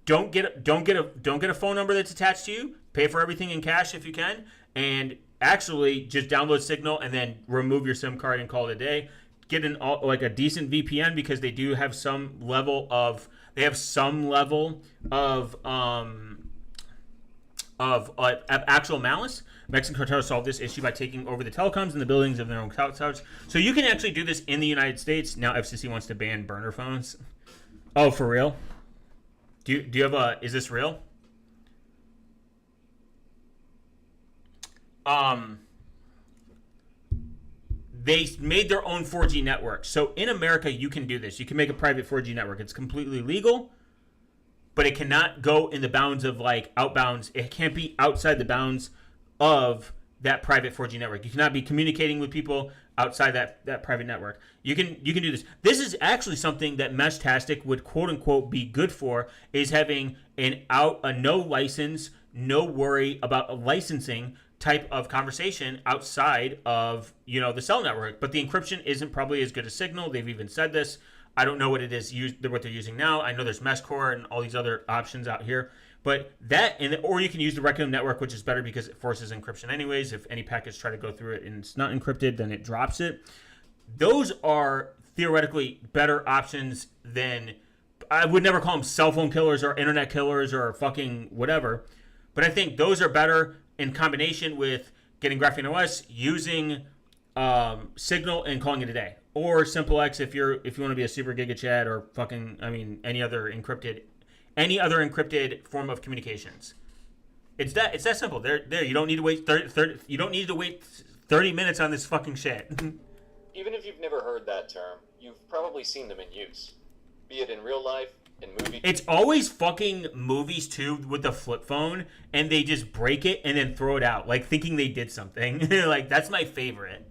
Don't get a phone number that's attached to you. Pay for everything in cash if you can, and actually just download Signal and then remove your SIM card and call it a day. Get a decent VPN because they do have some level of actual malice. Mexican cartels solved this issue by taking over the telecoms and the buildings of their own cloud towers. So you can actually do this in the United States. Now FCC wants to ban burner phones. Oh, for real? Do you have is this real? They made their own 4G network. So in America, you can do this. You can make a private 4G network. It's completely legal, but it cannot go in the bounds of like outbounds. It can't be outside the bounds of that private 4G network. You cannot be communicating with people outside that private network. You can do this. This is actually something that Meshtastic would quote unquote be good for, is having a no license, no worry about a licensing type of conversation outside of the cell network. But the encryption isn't probably as good as Signal. They've even said this. I don't know what it is what they're using now. I know there's Meshcore and all these other options out here. But or you can use the Reckonum network, which is better because it forces encryption anyways. If any packets try to go through it and it's not encrypted, then it drops it. Those are theoretically better options than, I would never call them cell phone killers or internet killers or fucking whatever. But I think those are better in combination with getting Graphene OS, using Signal, and calling it a day. Or SimpleX if you want to be a super giga chat, or any other encrypted form of communications. It's that simple. There. You don't need to wait 30 minutes on this fucking shit.
Even if you've never heard that term, you've probably seen them in use. Be it in real life, in movies.
It's always fucking movies too with the flip phone, and they just break it and then throw it out, like thinking they did something. Like, that's my favorite.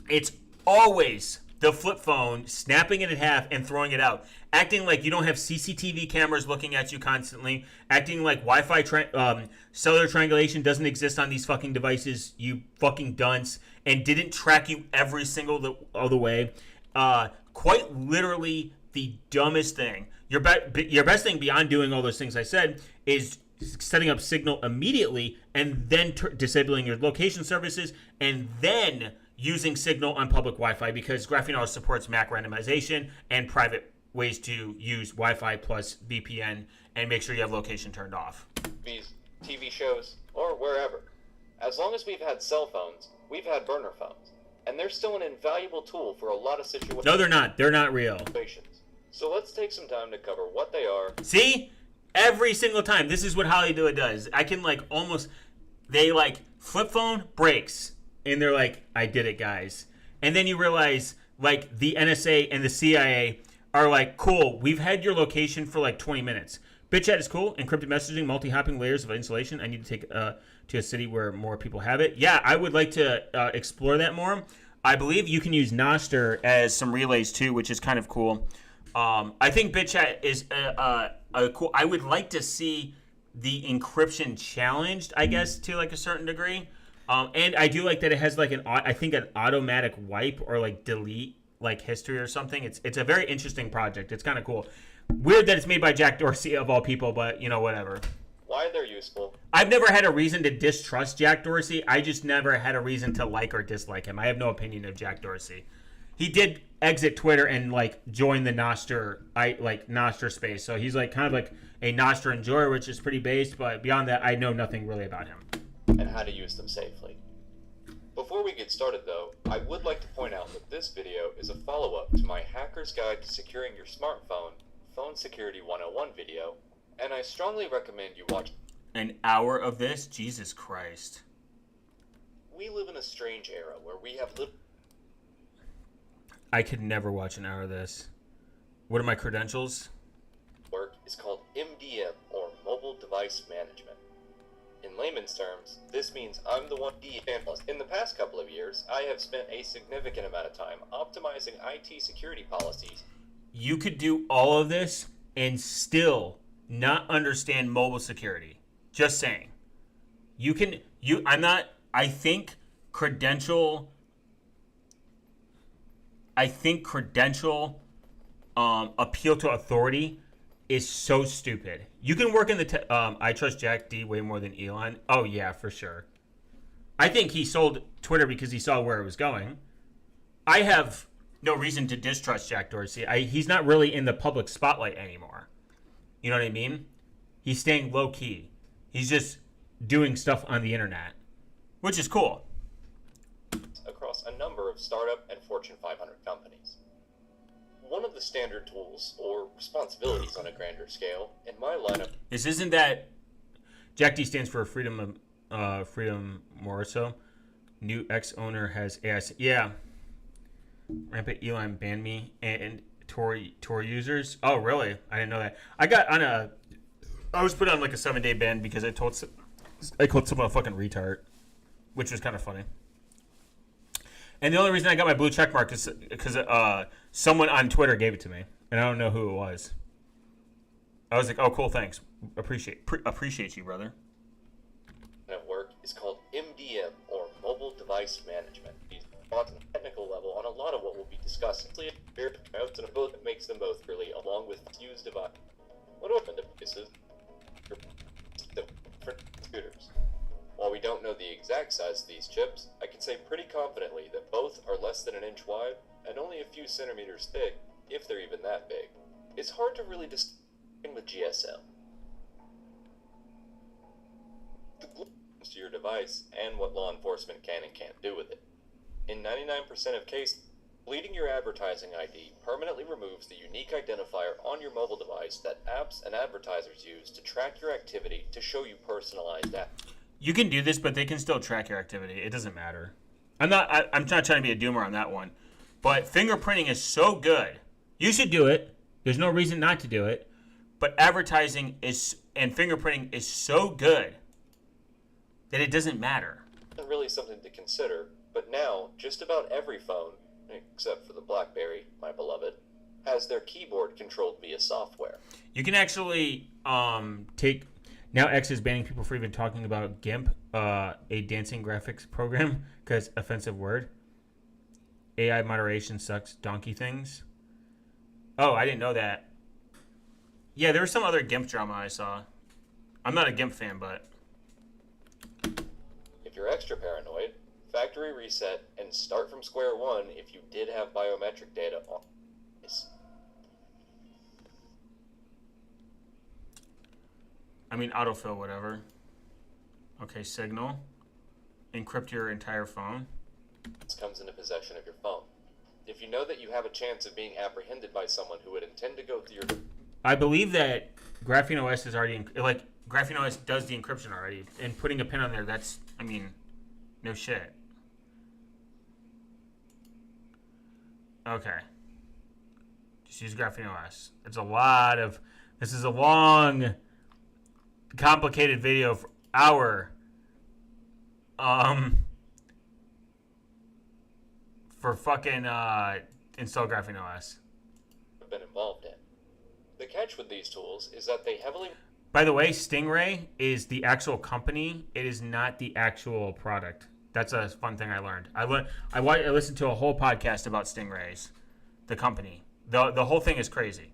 It's always the flip phone, snapping it in half, and throwing it out. Acting like you don't have CCTV cameras looking at you constantly. Acting like Wi-Fi cellular triangulation doesn't exist on these fucking devices, you fucking dunce, and didn't track you every single of the way. Quite literally the dumbest thing. Your best thing beyond doing all those things I said is setting up Signal immediately and then disabling your location services and then using Signal on public Wi-Fi, because Graphenol supports MAC randomization and private ways to use Wi-Fi plus VPN and make sure you have location turned off.
These TV shows, or wherever. As long as we've had cell phones, we've had burner phones. And they're still an invaluable tool for a lot of situations.
No, they're not. They're not real.
So let's take some time to cover what they are.
See? Every single time. This is what Hollywood does. I can they flip phone breaks. And they're like, I did it, guys. And then you realize, the NSA and the CIA are like, cool, we've had your location for 20 minutes. BitChat is cool. Encrypted messaging, multi-hopping layers of insulation. I need to take to a city where more people have it. Yeah, I would like to explore that more. I believe you can use Nostr as some relays too, which is kind of cool. I think BitChat is cool. I would like to see the encryption challenged, I guess, to a certain degree. And I do like that it has an automatic wipe or delete history or something. It's a very interesting project. It's kind of cool. Weird that it's made by Jack Dorsey of all people, but whatever.
Why they're useful.
I've never had a reason to distrust Jack Dorsey. I just never had a reason to like or dislike him. I have no opinion of Jack Dorsey. He did exit Twitter and join the Nostr Nostr space. So he's kind of a Nostr enjoyer, which is pretty based, but beyond that I know nothing really about him.
And how to use them safely. Before we get started though, I would like to point out that this video is a follow-up to my Hacker's Guide to Securing Your Smartphone, Phone Security 101 video, and I strongly recommend you watch.
An hour of this? Jesus Christ.
We live in a strange era where we have
I could never watch an hour of this. What are my credentials?
Work is called MDM, or Mobile Device Management. In layman's terms, this means I'm the one analyst. In the past couple of years, I have spent a significant amount of time optimizing IT security policies.
You could do all of this and still not understand mobile security. Just saying. I think credential appeal to authority is so stupid. You can work in the I trust Jack D way more than Elon. Oh yeah, for sure. I think he sold Twitter because he saw where it was going. I have no reason to distrust Jack Dorsey. He's not really in the public spotlight anymore. You know what I mean? He's staying low key. He's just doing stuff on the internet, which is cool.
Across a number of startup and Fortune 500 companies. One of the standard tools, or responsibilities on a grander scale, in my lineup...
Isn't that... Jack D stands for Freedom Moroso. New ex-owner has AI... Yeah. Rampant Elon banned me and Tor users. Oh, really? I didn't know that. I was put on a 7-day ban because I called someone a fucking retard, which was kind of funny. And the only reason I got my blue check mark is because someone on Twitter gave it to me, and I don't know who it was. I was like, "Oh, cool, thanks. Appreciate you, brother."
Network is called MDM, or Mobile Device Management. It's on a technical level on a lot of what we'll be discussing. Notes and a both that makes them both really, along with fused device. What open devices for computers? While we don't know the exact size of these chips, I can say pretty confidently that both are less than an inch wide and only a few centimeters thick, if they're even that big. It's hard to really distinguish with GSM. The glue comes to your device and what law enforcement can and can't do with it. In 99% of cases, deleting your advertising ID permanently removes the unique identifier on your mobile device that apps and advertisers use to track your activity to show you personalized ads.
You can do this, but they can still track your activity. It doesn't matter. I'm not trying to be a doomer on that one. But fingerprinting is so good. You should do it. There's no reason not to do it. But advertising and fingerprinting is so good that it doesn't matter.
Really something to consider, but now just about every phone except for the BlackBerry, my beloved, has their keyboard controlled via software.
You can actually take... Now X is banning people for even talking about GIMP, a dancing graphics program, because offensive word. AI moderation sucks donkey things. Oh, I didn't know that. Yeah, there was some other GIMP drama I saw. I'm not a GIMP fan, but...
If you're extra paranoid, factory reset and start from square one if you did have biometric data on this.
I mean, autofill, whatever. Okay, Signal. Encrypt your entire phone.
This comes into possession of your phone. If you know that you have a chance of being apprehended by someone who would intend to go through your...
I believe that Graphene OS is already... Graphene OS does the encryption already. And putting a pin on there, that's... I mean, no shit. Okay. Just use Graphene OS. It's a lot of... This is a long... complicated video for for fucking install Graphene OS.
been involved in. The catch with these tools is that they heavily...
By the way, Stingray is the actual company. It is not the actual product. That's a fun thing I learned. I listened to a whole podcast about Stingrays, the company. The whole thing is crazy.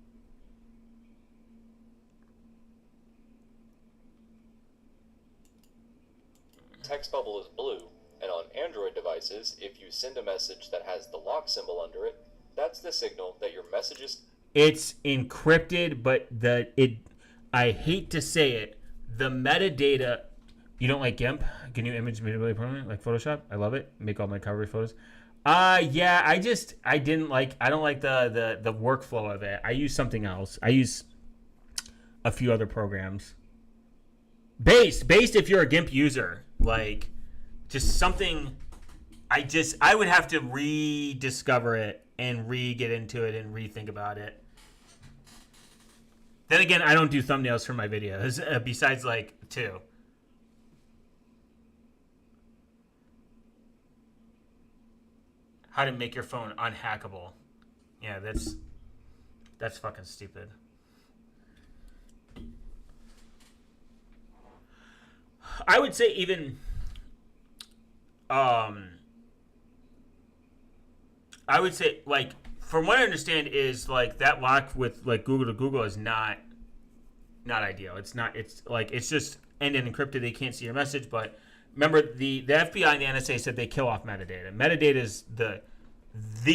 text bubble is blue, and on Android devices, if you send a message that has the lock symbol under it, that's the signal that your message is...
It's encrypted, but I hate to say it, the metadata... You don't like GIMP? Can you image immediately permanent like Photoshop? I love it. Make all my cover photos. Yeah, I don't like the workflow of it. I use something else. I use a few other programs. Based if you're a GIMP user, like just something I would have to rediscover it and get into it and rethink about it. Then again, I don't do thumbnails for my videos besides like 2. How to make your phone unhackable. Yeah, that's fucking stupid. I would say even I would say like from what I understand is like that lock with like Google to Google is not ideal. It's just end-to-end encrypted. They can't see your message, but remember the FBI and the NSA said they kill off metadata. Metadata is the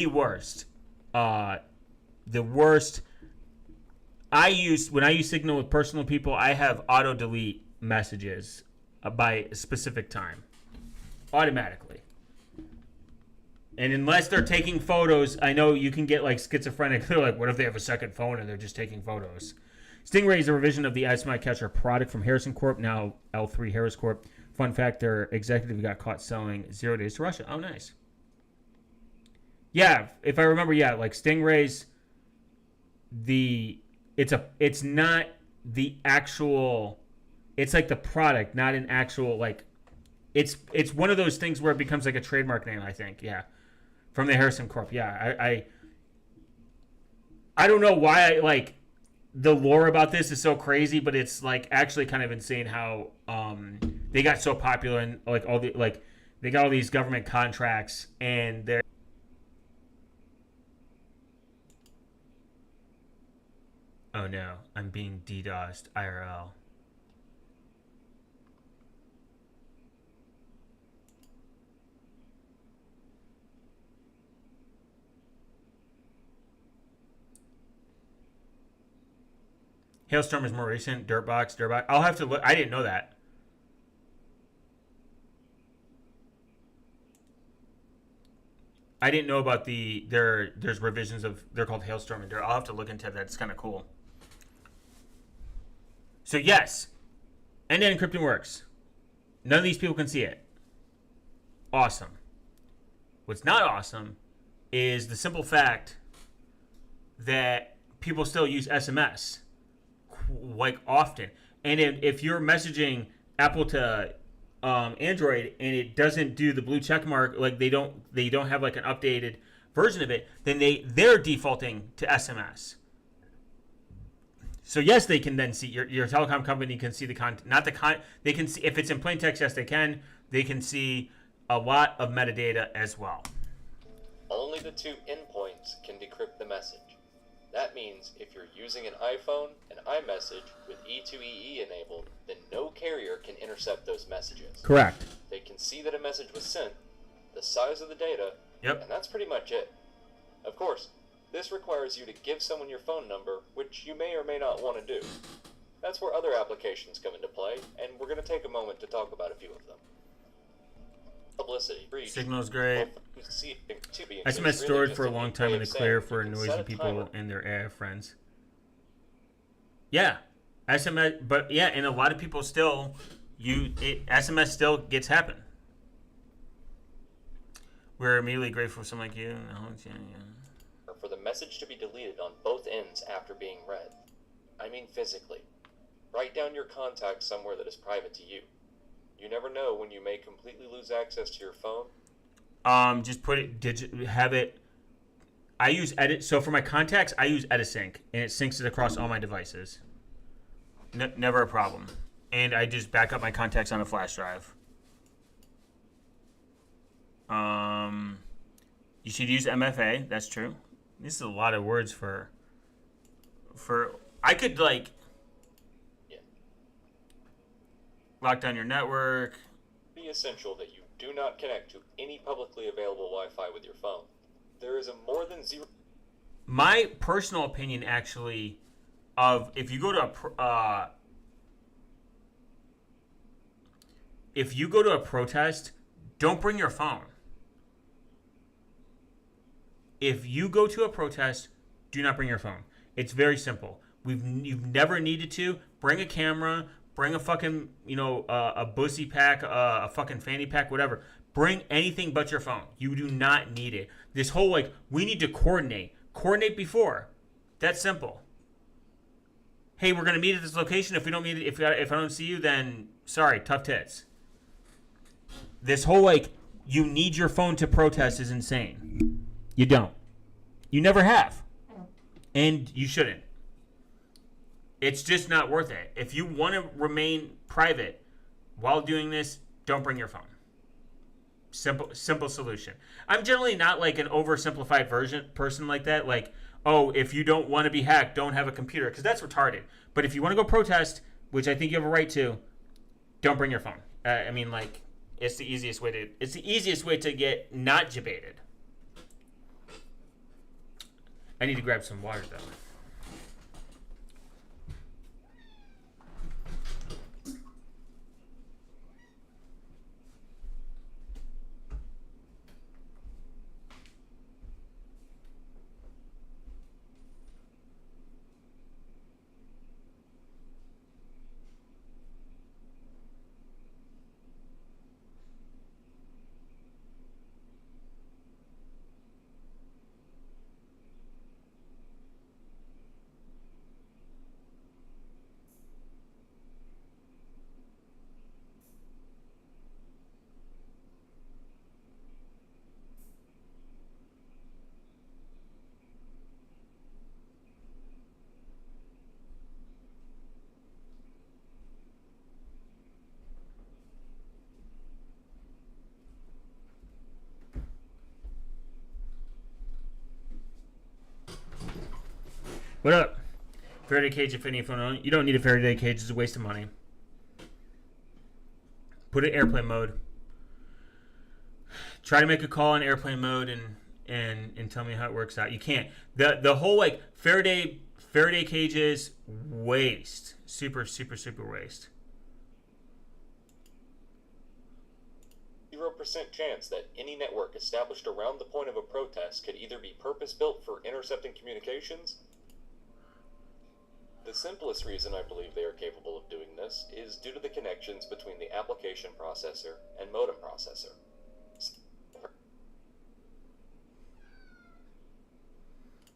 worst. The worst. When I use Signal with personal people, I have auto delete messages by a specific time, automatically. And unless they're taking photos, I know you can get like schizophrenic. They're like, what if they have a second phone and they're just taking photos? Stingray is a revision of the iSmart Catcher product from Harrison Corp, now L3 Harris Corp. Fun fact, their executive got caught selling 0 days to Russia. Oh, nice. Yeah, if I remember, yeah, like Stingray's, it's not the actual, it's like the product, not an actual, like, it's one of those things where it becomes like a trademark name, I think, yeah. From the Harrison Corp, yeah. I don't know why, like, the lore about this is so crazy, but it's, like, actually kind of insane how, they got so popular and, like, they got all these government contracts and they're... Oh no, I'm being DDoSed IRL. Hailstorm is more recent. Dirtbox. I'll have to look. I didn't know that. I didn't know about there's revisions of, they're called Hailstorm and Dirt. I'll have to look into that. It's kind of cool. So yes, end-to-end encryption works. None of these people can see it. Awesome. What's not awesome is the simple fact that people still use SMS like often. And if you're messaging Apple to Android and it doesn't do the blue check mark, like they don't have like an updated version of it, then they're defaulting to SMS. So yes, they can then see your telecom company can see the content, not the con. They can see if it's in plain text. Yes, they can. They can see a lot of metadata as well.
Only the two endpoints can decrypt the message. That means if you're using an iPhone and iMessage with E2EE enabled, then no carrier can intercept those messages.
Correct.
They can see that a message was sent, the size of the data,
Yep.
and that's pretty much it. Of course, this requires you to give someone your phone number, which you may or may not want to do. That's where other applications come into play, and we're going to take a moment to talk about a few of them. Publicity, reach,
Signal's great. SMS stored for a long time in the clear for noisy people and their AI friends. Yeah, SMS, but yeah, and a lot of people still SMS still gets happen. We're immediately grateful for someone like you.
For the message to be deleted on both ends after being read. I mean physically. Write down your contact somewhere that is private to you. You never know when you may completely lose access to your phone.
Just put it, have it. I use Edit. So for my contacts, I use Edisync, and it syncs it across all my devices. Never a problem. And I just back up my contacts on a flash drive. You should use MFA. That's true. This is a lot of words for. I could like. Lock down your network.
Be essential that you do not connect to any publicly available Wi-Fi with your phone. There is a more than zero.
My personal opinion, actually, of if you go to a protest, don't bring your phone. If you go to a protest, do not bring your phone. It's very simple. You've never needed to bring a camera. Bring a fucking, a bussy pack, a fucking fanny pack, whatever. Bring anything but your phone. You do not need it. This whole, we need to coordinate. Coordinate before. That's simple. Hey, we're going to meet at this location. If we don't meet it, if I don't see you, then sorry, tough tits. This whole, you need your phone to protest is insane. You don't. You never have. And you shouldn't. It's just not worth it. If you want to remain private while doing this, don't bring your phone. Simple solution. I'm generally not an oversimplified person like that. If you don't want to be hacked, don't have a computer, because that's retarded. But if you want to go protest, which I think you have a right to, don't bring your phone. It's the easiest way to get not debated. I need to grab some water though. What up? Faraday cage if any phone. You don't need a Faraday cage. It's a waste of money. Put it in airplane mode. Try to make a call in airplane mode and tell me how it works out. You can't. The whole Faraday cages waste. Super waste.
0% chance that any network established around the point of a protest could either be purpose-built for intercepting communications. The simplest reason I believe they are capable of doing this is due to the connections between the application processor and modem processor.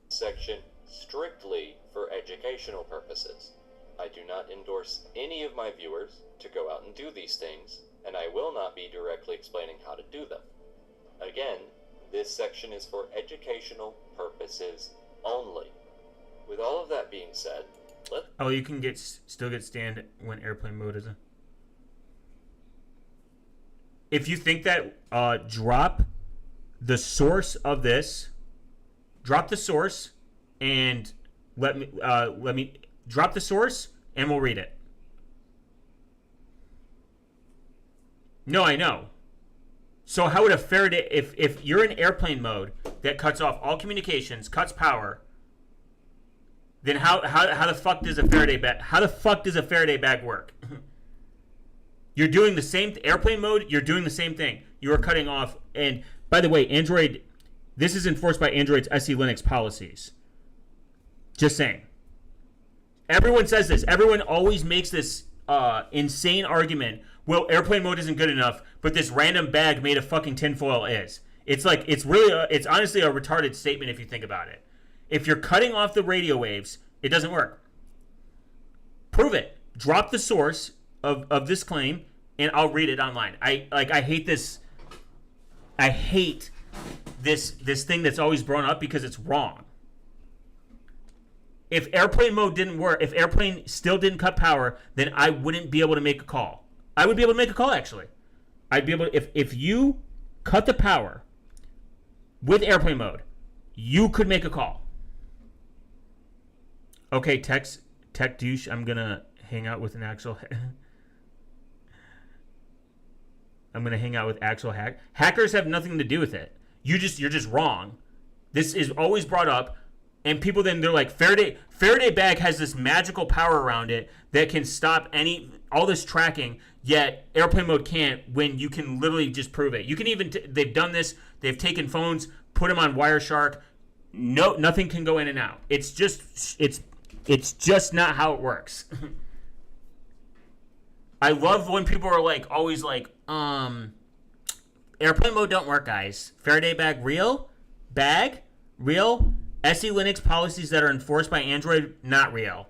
Section strictly for educational purposes. I do not endorse any of my viewers to go out and do these things, and I will not be directly explaining how to do them. Again, This section is for educational purposes only. With all of that being said,
Oh, you can still get stand when airplane mode is. If you think that, drop the source of this. Drop the source and let me drop the source and we'll read it. No, I know. So how would a Faraday, if you're in airplane mode that cuts off all communications, cuts power, then how the fuck does a Faraday bag work? You're doing the same airplane mode. You're doing the same thing. You are cutting off. And by the way, Android. This is enforced by Android's SE Linux policies. Just saying. Everyone says this. Everyone always makes this insane argument. Well, airplane mode isn't good enough, but this random bag made of fucking tinfoil is. It's like it's honestly a retarded statement if you think about it. If you're cutting off the radio waves, it doesn't work. Prove it. Drop the source of this claim, and I'll read it online. I hate this. I hate this thing that's always brought up because it's wrong. If airplane mode didn't work, if airplane still didn't cut power, then I wouldn't be able to make a call. I would be able to make a call, actually. I'd be able to, if you cut the power with airplane mode, you could make a call. Okay, tech douche, I'm gonna hang out with an actual I'm gonna hang out with actual hackers have nothing to do with it. You're just wrong. This is always brought up, and people then they're like, Faraday bag has this magical power around it that can stop all this tracking, yet airplane mode can't, when you can literally just prove it. You can even they've done this. They've taken phones, put them on Wireshark. No, nothing can go in and out. It's just not how it works. I love when people are like always like, airplane mode don't work, guys. Faraday bag real? SE Linux policies that are enforced by Android, not real.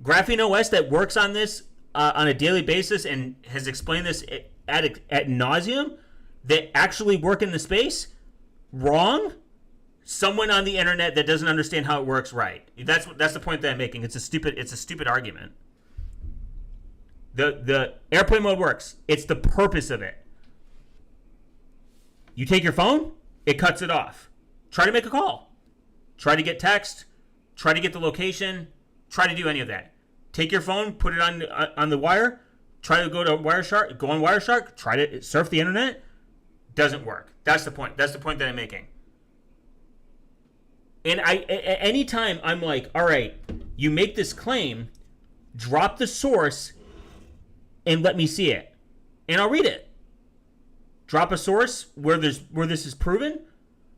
Graphene OS that works on this on a daily basis and has explained this ad nauseum, that actually work in the space, wrong. Someone on the internet that doesn't understand how it works, right. That's the point that I'm making. It's a stupid argument. The airplane mode works. It's the purpose of it. You take your phone, it cuts it off. Try to make a call. Try to get text. Try to get the location. Try to do any of that. Take your phone, put it on the wire. Try to go to Wireshark. Go on Wireshark. Try to surf the internet. Doesn't work. That's the point. That's the point that I'm making. And anytime I'm like, all right, you make this claim, drop the source, and let me see it, and I'll read it. Drop a source where this is proven,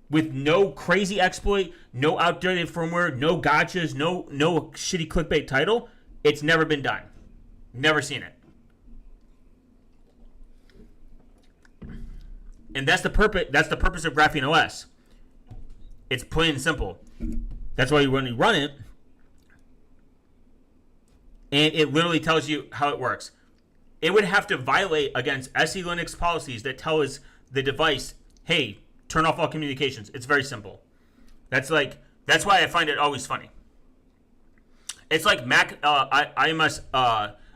with no crazy exploit, no outdated firmware, no gotchas, no shitty clickbait title. It's never been done. Never seen it. And that's the purpose. That's the purpose of Graphene OS. It's plain and simple. That's why when you run it, and it literally tells you how it works. It would have to violate against SE Linux policies that tell us the device, hey, turn off all communications. It's very simple. That's why I find it always funny. It's like IMEI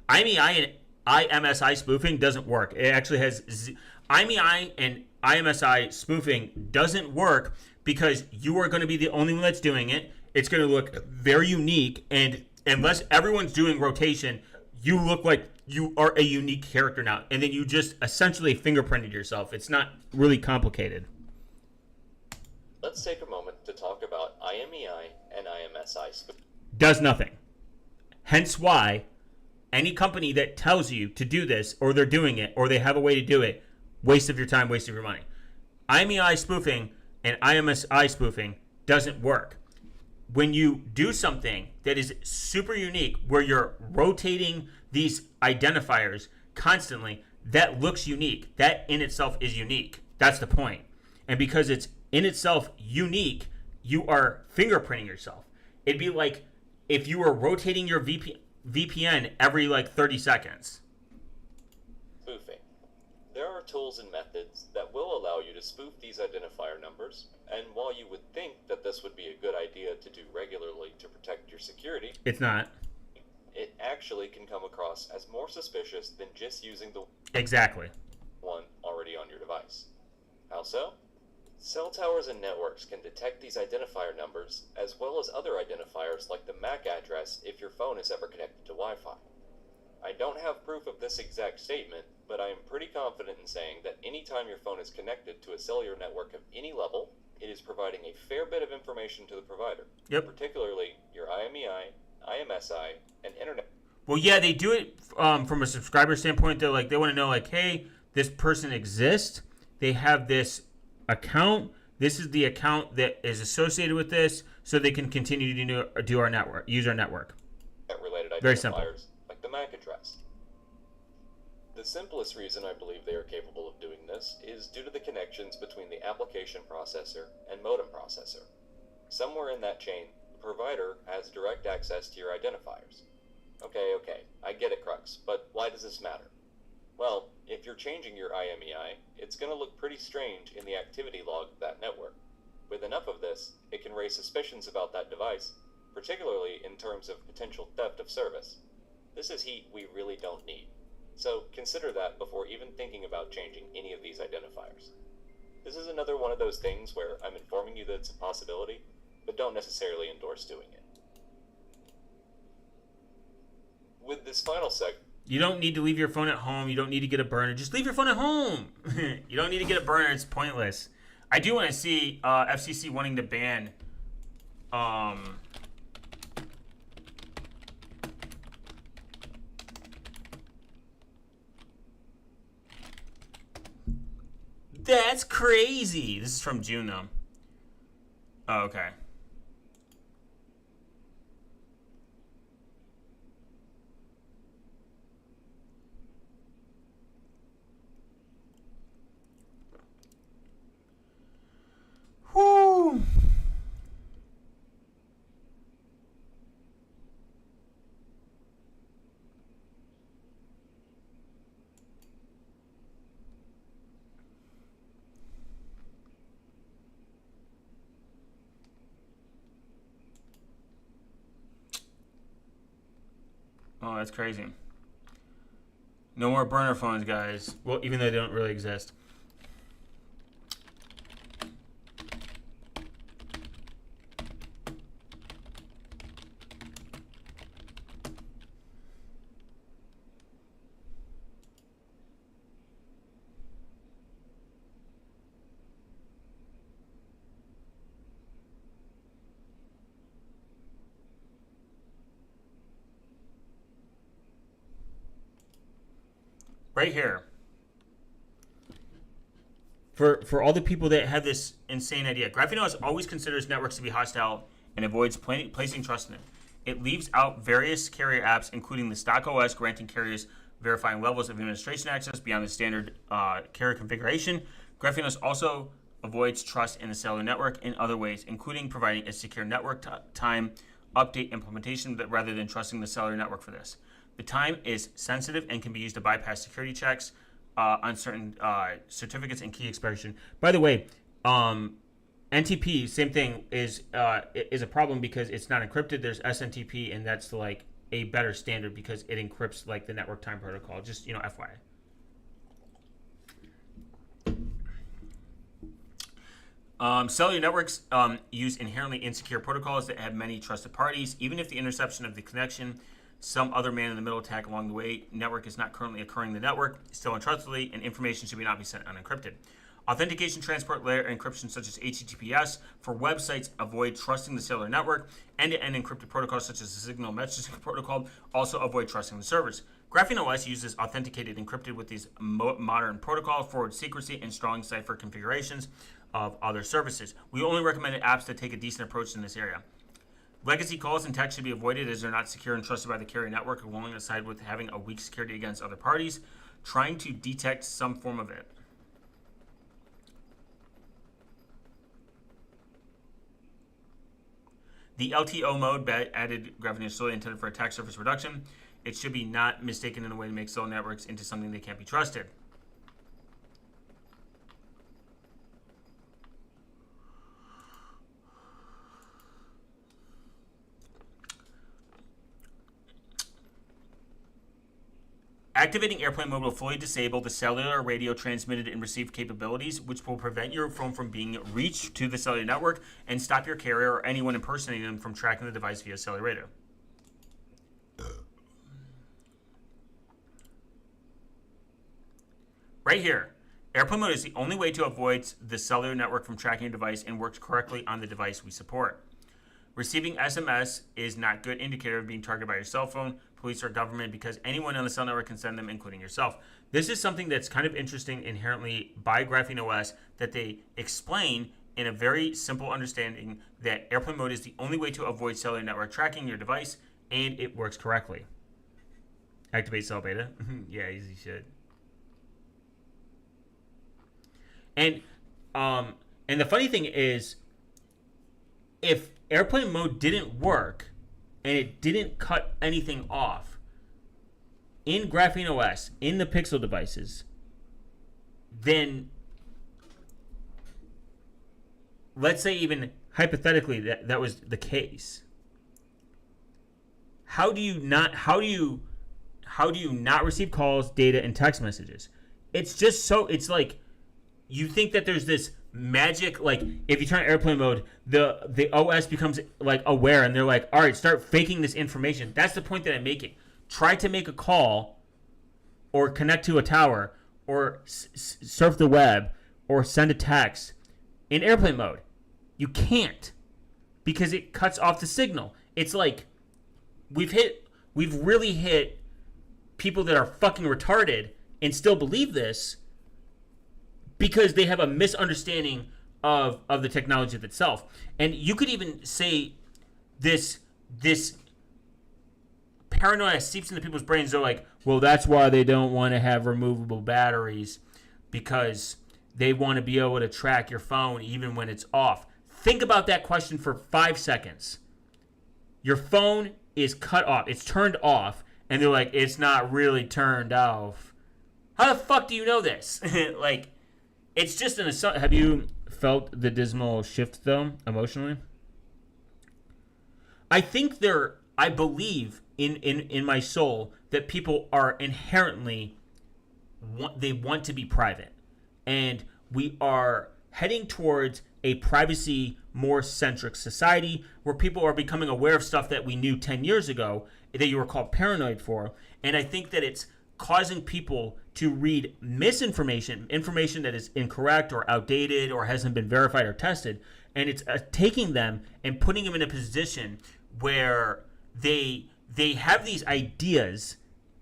and IMSI spoofing doesn't work. It actually has IMEI and IMSI spoofing doesn't work because you are going to be the only one that's doing it. It's going to look very unique, and unless everyone's doing rotation, you look like you are a unique character now, and then you just essentially fingerprinted yourself. It's not really complicated.
Let's take a moment to talk about IMEI and IMSI.
Does nothing. Hence why any company that tells you to do this, or they're doing it, or they have a way to do it, waste of your time, waste of your money. IMEI spoofing and IMSI spoofing doesn't work. When you do something that is super unique, where you're rotating these identifiers constantly, that looks unique. That in itself is unique. That's the point. And because it's in itself unique, you are fingerprinting yourself. It'd be like if you were rotating your VPN every like 30 seconds.
Spoofing. There are tools and methods that will allow you to spoof these identifier numbers, and while you would think that this would be a good idea to do regularly to protect your security,
It's not.
it actually can come across as more suspicious than just using the
Exactly.
one already on your device. How so? Cell towers and networks can detect these identifier numbers, as well as other identifiers like the MAC address if your phone is ever connected to Wi-Fi. I don't have proof of this exact statement, but I am pretty confident in saying that anytime your phone is connected to a cellular network of any level, it is providing a fair bit of information to the provider,
Yep.
particularly your IMEI, IMSI, and internet.
Well, yeah, they do it from a subscriber standpoint. They're like, they want to know, like, hey, this person exists. They have this account. This is the account that is associated with this, so they can continue to do our network, use our network.
Related
Very simple.
identifiers like the MAC address. The simplest reason I believe they are capable of doing this is due to the connections between the application processor and modem processor. Somewhere in that chain, the provider has direct access to your identifiers. Okay, I get it, Crux, but why does this matter? Well, if you're changing your IMEI, it's going to look pretty strange in the activity log of that network. With enough of this, it can raise suspicions about that device, particularly in terms of potential theft of service. This is heat we really don't need. So consider that before even thinking about changing any of these identifiers. This is another one of those things where I'm informing you that it's a possibility, but don't necessarily endorse doing it. With this final segment,
You don't need to leave your phone at home. You don't need to get a burner. Just leave your phone at home. You don't need to get a burner. It's pointless. I do want to see FCC wanting to ban That's crazy. This is from June, though. Oh, okay. Whoo! Oh, that's crazy. No more burner phones, guys. Well, even though they don't really exist. Right here. For all the people that have this insane idea, GrapheneOS always considers networks to be hostile and avoids placing trust in them. It leaves out various carrier apps, including the stock OS, granting carriers verifying levels of administration access beyond the standard carrier configuration. GrapheneOS also avoids trust in the cellular network in other ways, including providing a secure network time update implementation rather than trusting the cellular network for this. The time is sensitive and can be used to bypass security checks on certain certificates and key expression. By the way, NTP, same thing, is a problem because it's not encrypted. There's SNTP, and that's like a better standard because it encrypts like the network time protocol. Just, FYI. Cellular networks use inherently insecure protocols that have many trusted parties. Even if the interception of the connection, some other man-in-the-middle attack along the way, network is not currently occurring in the network, still untrustworthy, and information should not be sent unencrypted. Authentication transport layer encryption such as HTTPS for websites avoid trusting the cellular network. End-to-end encrypted protocols such as the Signal messaging protocol also avoid trusting the servers. GrapheneOS uses authenticated encrypted with these modern protocols, forward secrecy, and strong cipher configurations of other services. We only recommend apps that take a decent approach in this area. Legacy calls and text should be avoided as they're not secure and trusted by the carrier network, alongside with having a weak security against other parties trying to detect some form of it. The LTO mode added GrapheneOS solely intended for attack surface reduction. It should be not mistaken in a way to make cell networks into something that can't be trusted. Activating airplane mode will fully disable the cellular radio transmitted and received capabilities, which will prevent your phone from being reached to the cellular network and stop your carrier or anyone impersonating them from tracking the device via cellular radio. Right here, airplane mode is the only way to avoid the cellular network from tracking your device and works correctly on the device we support. Receiving SMS is not a good indicator of being targeted by your cell phone, police, or government because anyone on the cell network can send them, including yourself. This is something that's kind of interesting inherently by Graphene OS that they explain in a very simple understanding that airplane mode is the only way to avoid cellular network tracking your device, and it works correctly. Activate cell beta. Yeah, easy shit. And the funny thing is, if airplane mode didn't work and it didn't cut anything off in Graphene OS, in the Pixel devices, then let's say even hypothetically that was the case. How do you not receive calls, data, and text messages? It's just so, it's like you think that there's this magic, like if you turn airplane mode, the OS becomes like aware and they're like, all right, start faking this information. That's the point that I'm making. Try to make a call or connect to a tower or surf the web or send a text in airplane mode. You can't because it cuts off the signal. It's like we've really hit people that are fucking retarded and still believe this because they have a misunderstanding of the technology itself. And you could even say this paranoia seeps into people's brains. They're like, well, that's why they don't want to have removable batteries, because they want to be able to track your phone even when it's off. Think about that question for 5 seconds. Your phone is cut off. It's turned off. And they're like, it's not really turned off. How the fuck do you know this? Like, it's just an assumption. Have you felt the dismal shift, though, emotionally? I believe in my soul that people are inherently, they want to be private. And we are heading towards a privacy more centric society where people are becoming aware of stuff that we knew 10 years ago that you were called paranoid for. And I think that it's causing people to read misinformation, information that is incorrect or outdated or hasn't been verified or tested, and it's taking them and putting them in a position where they have these ideas,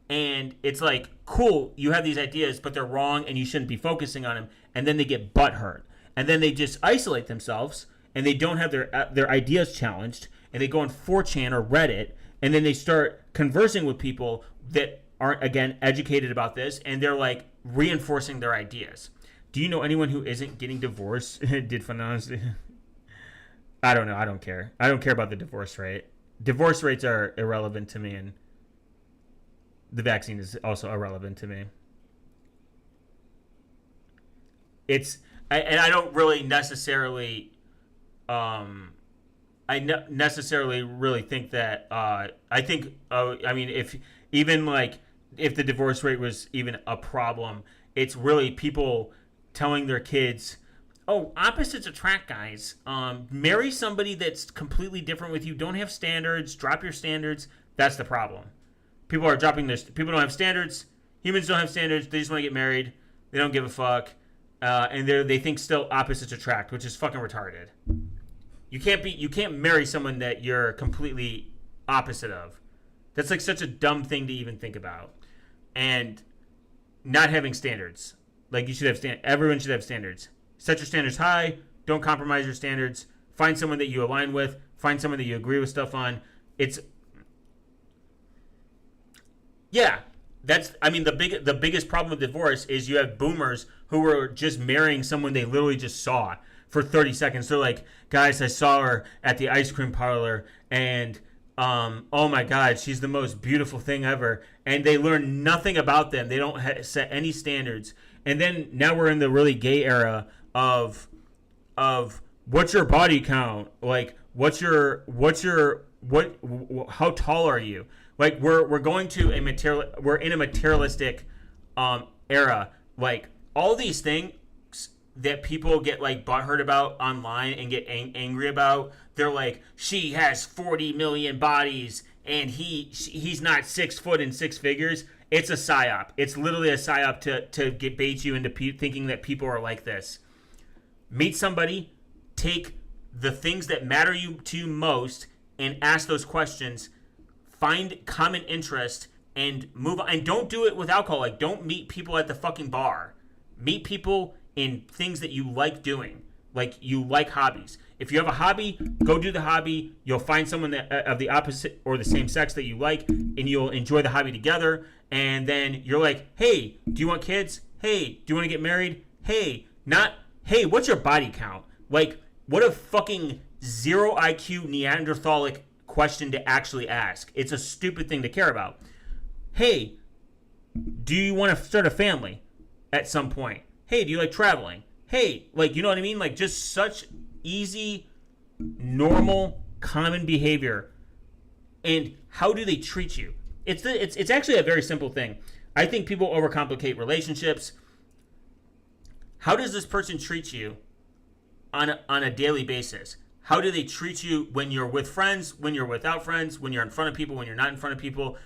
and it's like, cool, you have these ideas, but they're wrong, and you shouldn't be focusing on them, and then they get butthurt, and then they just isolate themselves, and they don't have their ideas challenged, and they go on 4chan or Reddit, and then they start conversing with people that aren't, again, educated about this, and they're like reinforcing their ideas. Do you know anyone who isn't getting divorced? Did phenomenally. I don't know. I don't care. I don't care about the divorce rate. Divorce rates are irrelevant to me, and the vaccine is also irrelevant to me. I don't really necessarily necessarily really think that I think I mean, if the divorce rate was even a problem, it's really people telling their kids, oh, opposites attract, guys. Marry somebody that's completely different with you. Don't have standards. Drop your standards. That's the problem. People are dropping their. People don't have standards. Humans don't have standards. They just want to get married. They don't give a fuck. And they think still opposites attract, which is fucking retarded. You can't marry someone that you're completely opposite of. That's like such a dumb thing to even think about. And not having standards. Like, you should have everyone should have standards. Set your standards high. Don't compromise your standards. Find someone that you align with. Find someone that you agree with stuff on. The biggest problem with divorce is you have boomers who are just marrying someone they literally just saw for 30 seconds. They're like, guys, I saw her at the ice cream parlor, and oh my God, she's the most beautiful thing ever. And they learn nothing about them. They don't set any standards. And then now we're in the really gay era of what's your body count? Like, what's your how tall are you? Like we're going to we're in a materialistic era. Like all these things that people get like butthurt about online and get angry about. They're like, she has 40 million bodies and he's not 6 foot and 6 figures. It's a psyop. It's literally a psyop to get bait you into thinking that people are like this. Meet somebody, take the things that matter to you most, and ask those questions. Find common interest and move on. And don't do it with alcohol. Like, don't meet people at the fucking bar. Meet people in things that you like doing. Like, you like hobbies. If you have a hobby, go do the hobby. You'll find someone that, of the opposite or the same sex that you like, and you'll enjoy the hobby together. And then you're like, hey, do you want kids? Hey, do you want to get married? Hey, hey, what's your body count? Like, what a fucking 0 IQ Neanderthalic question to actually ask. It's a stupid thing to care about. Hey, do you want to start a family at some point? Hey, do you like traveling? Hey, like, you know what I mean? Like, just such easy, normal, common behavior. And how do they treat you? It's actually a very simple thing. I think people overcomplicate relationships. How does this person treat you on a daily basis? How do they treat you when you're with friends, when you're without friends, when you're in front of people, when you're not in front of people?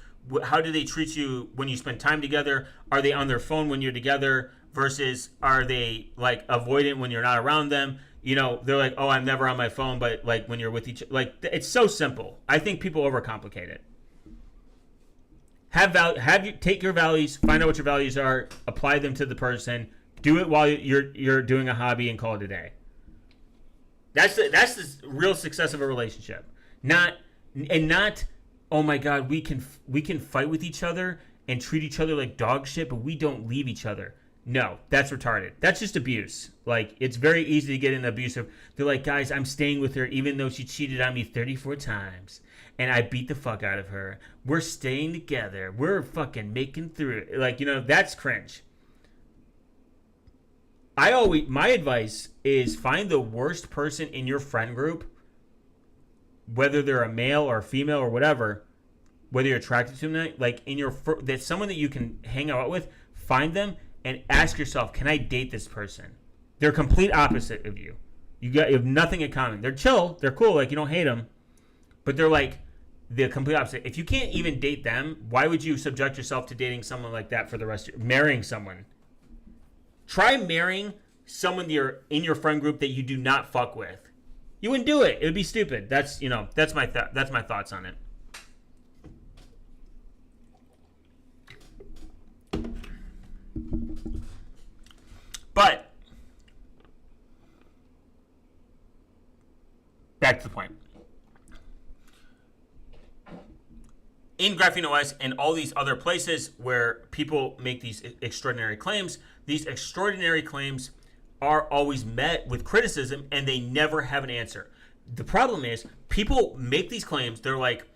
How do they treat you when you spend time together? Are they on their phone when you're together versus are they like avoidant when you're not around them? You know, they're like, oh, I'm never on my phone, but like when you're with each, like it's so simple. I think people overcomplicate it. Take your values, find out what your values are, apply them to the person, do it while you're doing a hobby, and call it a day. That's the real success of a relationship. Not, oh my God, we can fight with each other and treat each other like dog shit, but we don't leave each other. No, that's retarded. That's just abuse. Like, it's very easy to get in abusive. They're like, guys, I'm staying with her even though she cheated on me 34 times. And I beat the fuck out of her. We're staying together. We're fucking making through it. Like, you know, that's cringe. My advice is find the worst person in your friend group, whether they're a male or a female or whatever, whether you're attracted to them, like that's someone that you can hang out with, find them and ask yourself, can I date this person? They're complete opposite of you. You have nothing in common. They're chill. They're cool. Like, you don't hate them, but they're like the complete opposite. If you can't even date them, why would you subject yourself to dating someone like that for the rest of marrying someone? Try marrying someone you're in your friend group that you do not fuck with. You wouldn't do it. It would be stupid. That's my thoughts on it. But back to the point. In Graphene OS and all these other places where people make these extraordinary claims are always met with criticism and they never have an answer. The problem is people make these claims. They're like,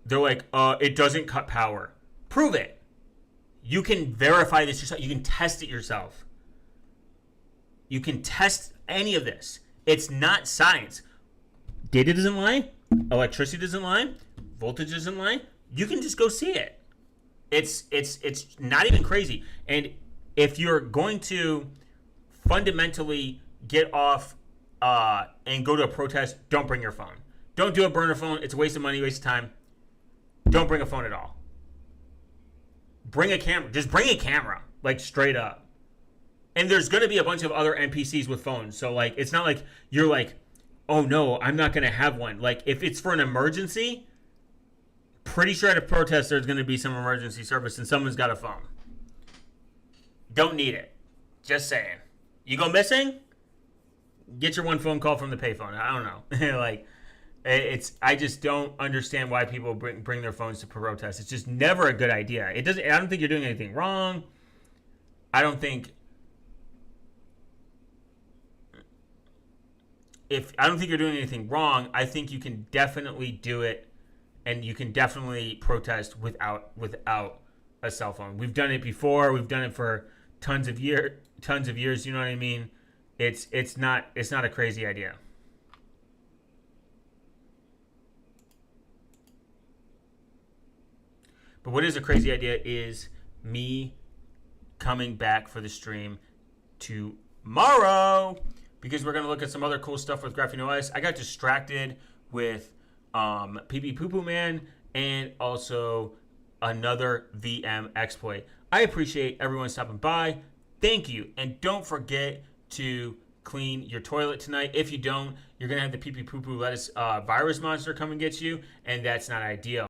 it doesn't cut power. Prove it. You can verify this yourself. You can test it yourself. You can test any of this. It's not science. Data doesn't lie. Electricity doesn't lie. Voltage doesn't lie. You can just go see it. It's not even crazy. And if you're going to fundamentally get off and go to a protest, don't bring your phone. Don't do a burner phone. It's a waste of money, waste of time. Don't bring a phone at all. Bring a camera. Just bring a camera, like straight up. And there's going to be a bunch of other NPCs with phones. So like, it's not like you're like, oh no, I'm not going to have one. Like if it's for an emergency, pretty sure at a protest there's going to be some emergency service and someone's got a phone. Don't need it. Just saying. You go missing? Get your one phone call from the payphone. I don't know. Like, I just don't understand why people bring their phones to protest. It's just never a good idea. I don't think you're doing anything wrong. I don't think you're doing anything wrong. I think you can definitely do it, and you can definitely protest without a cell phone. We've done it before. We've done it for tons of years. You know what I mean? It's not a crazy idea. But what is a crazy idea is me coming back for the stream tomorrow, because we're going to look at some other cool stuff with Graphene OS. I got distracted with PP Poo Poo Man and also another VM exploit. I appreciate everyone stopping by. Thank you. And don't forget to clean your toilet tonight. If you don't, you're going to have the PP Poo Poo Lettuce virus monster come and get you, and that's not ideal.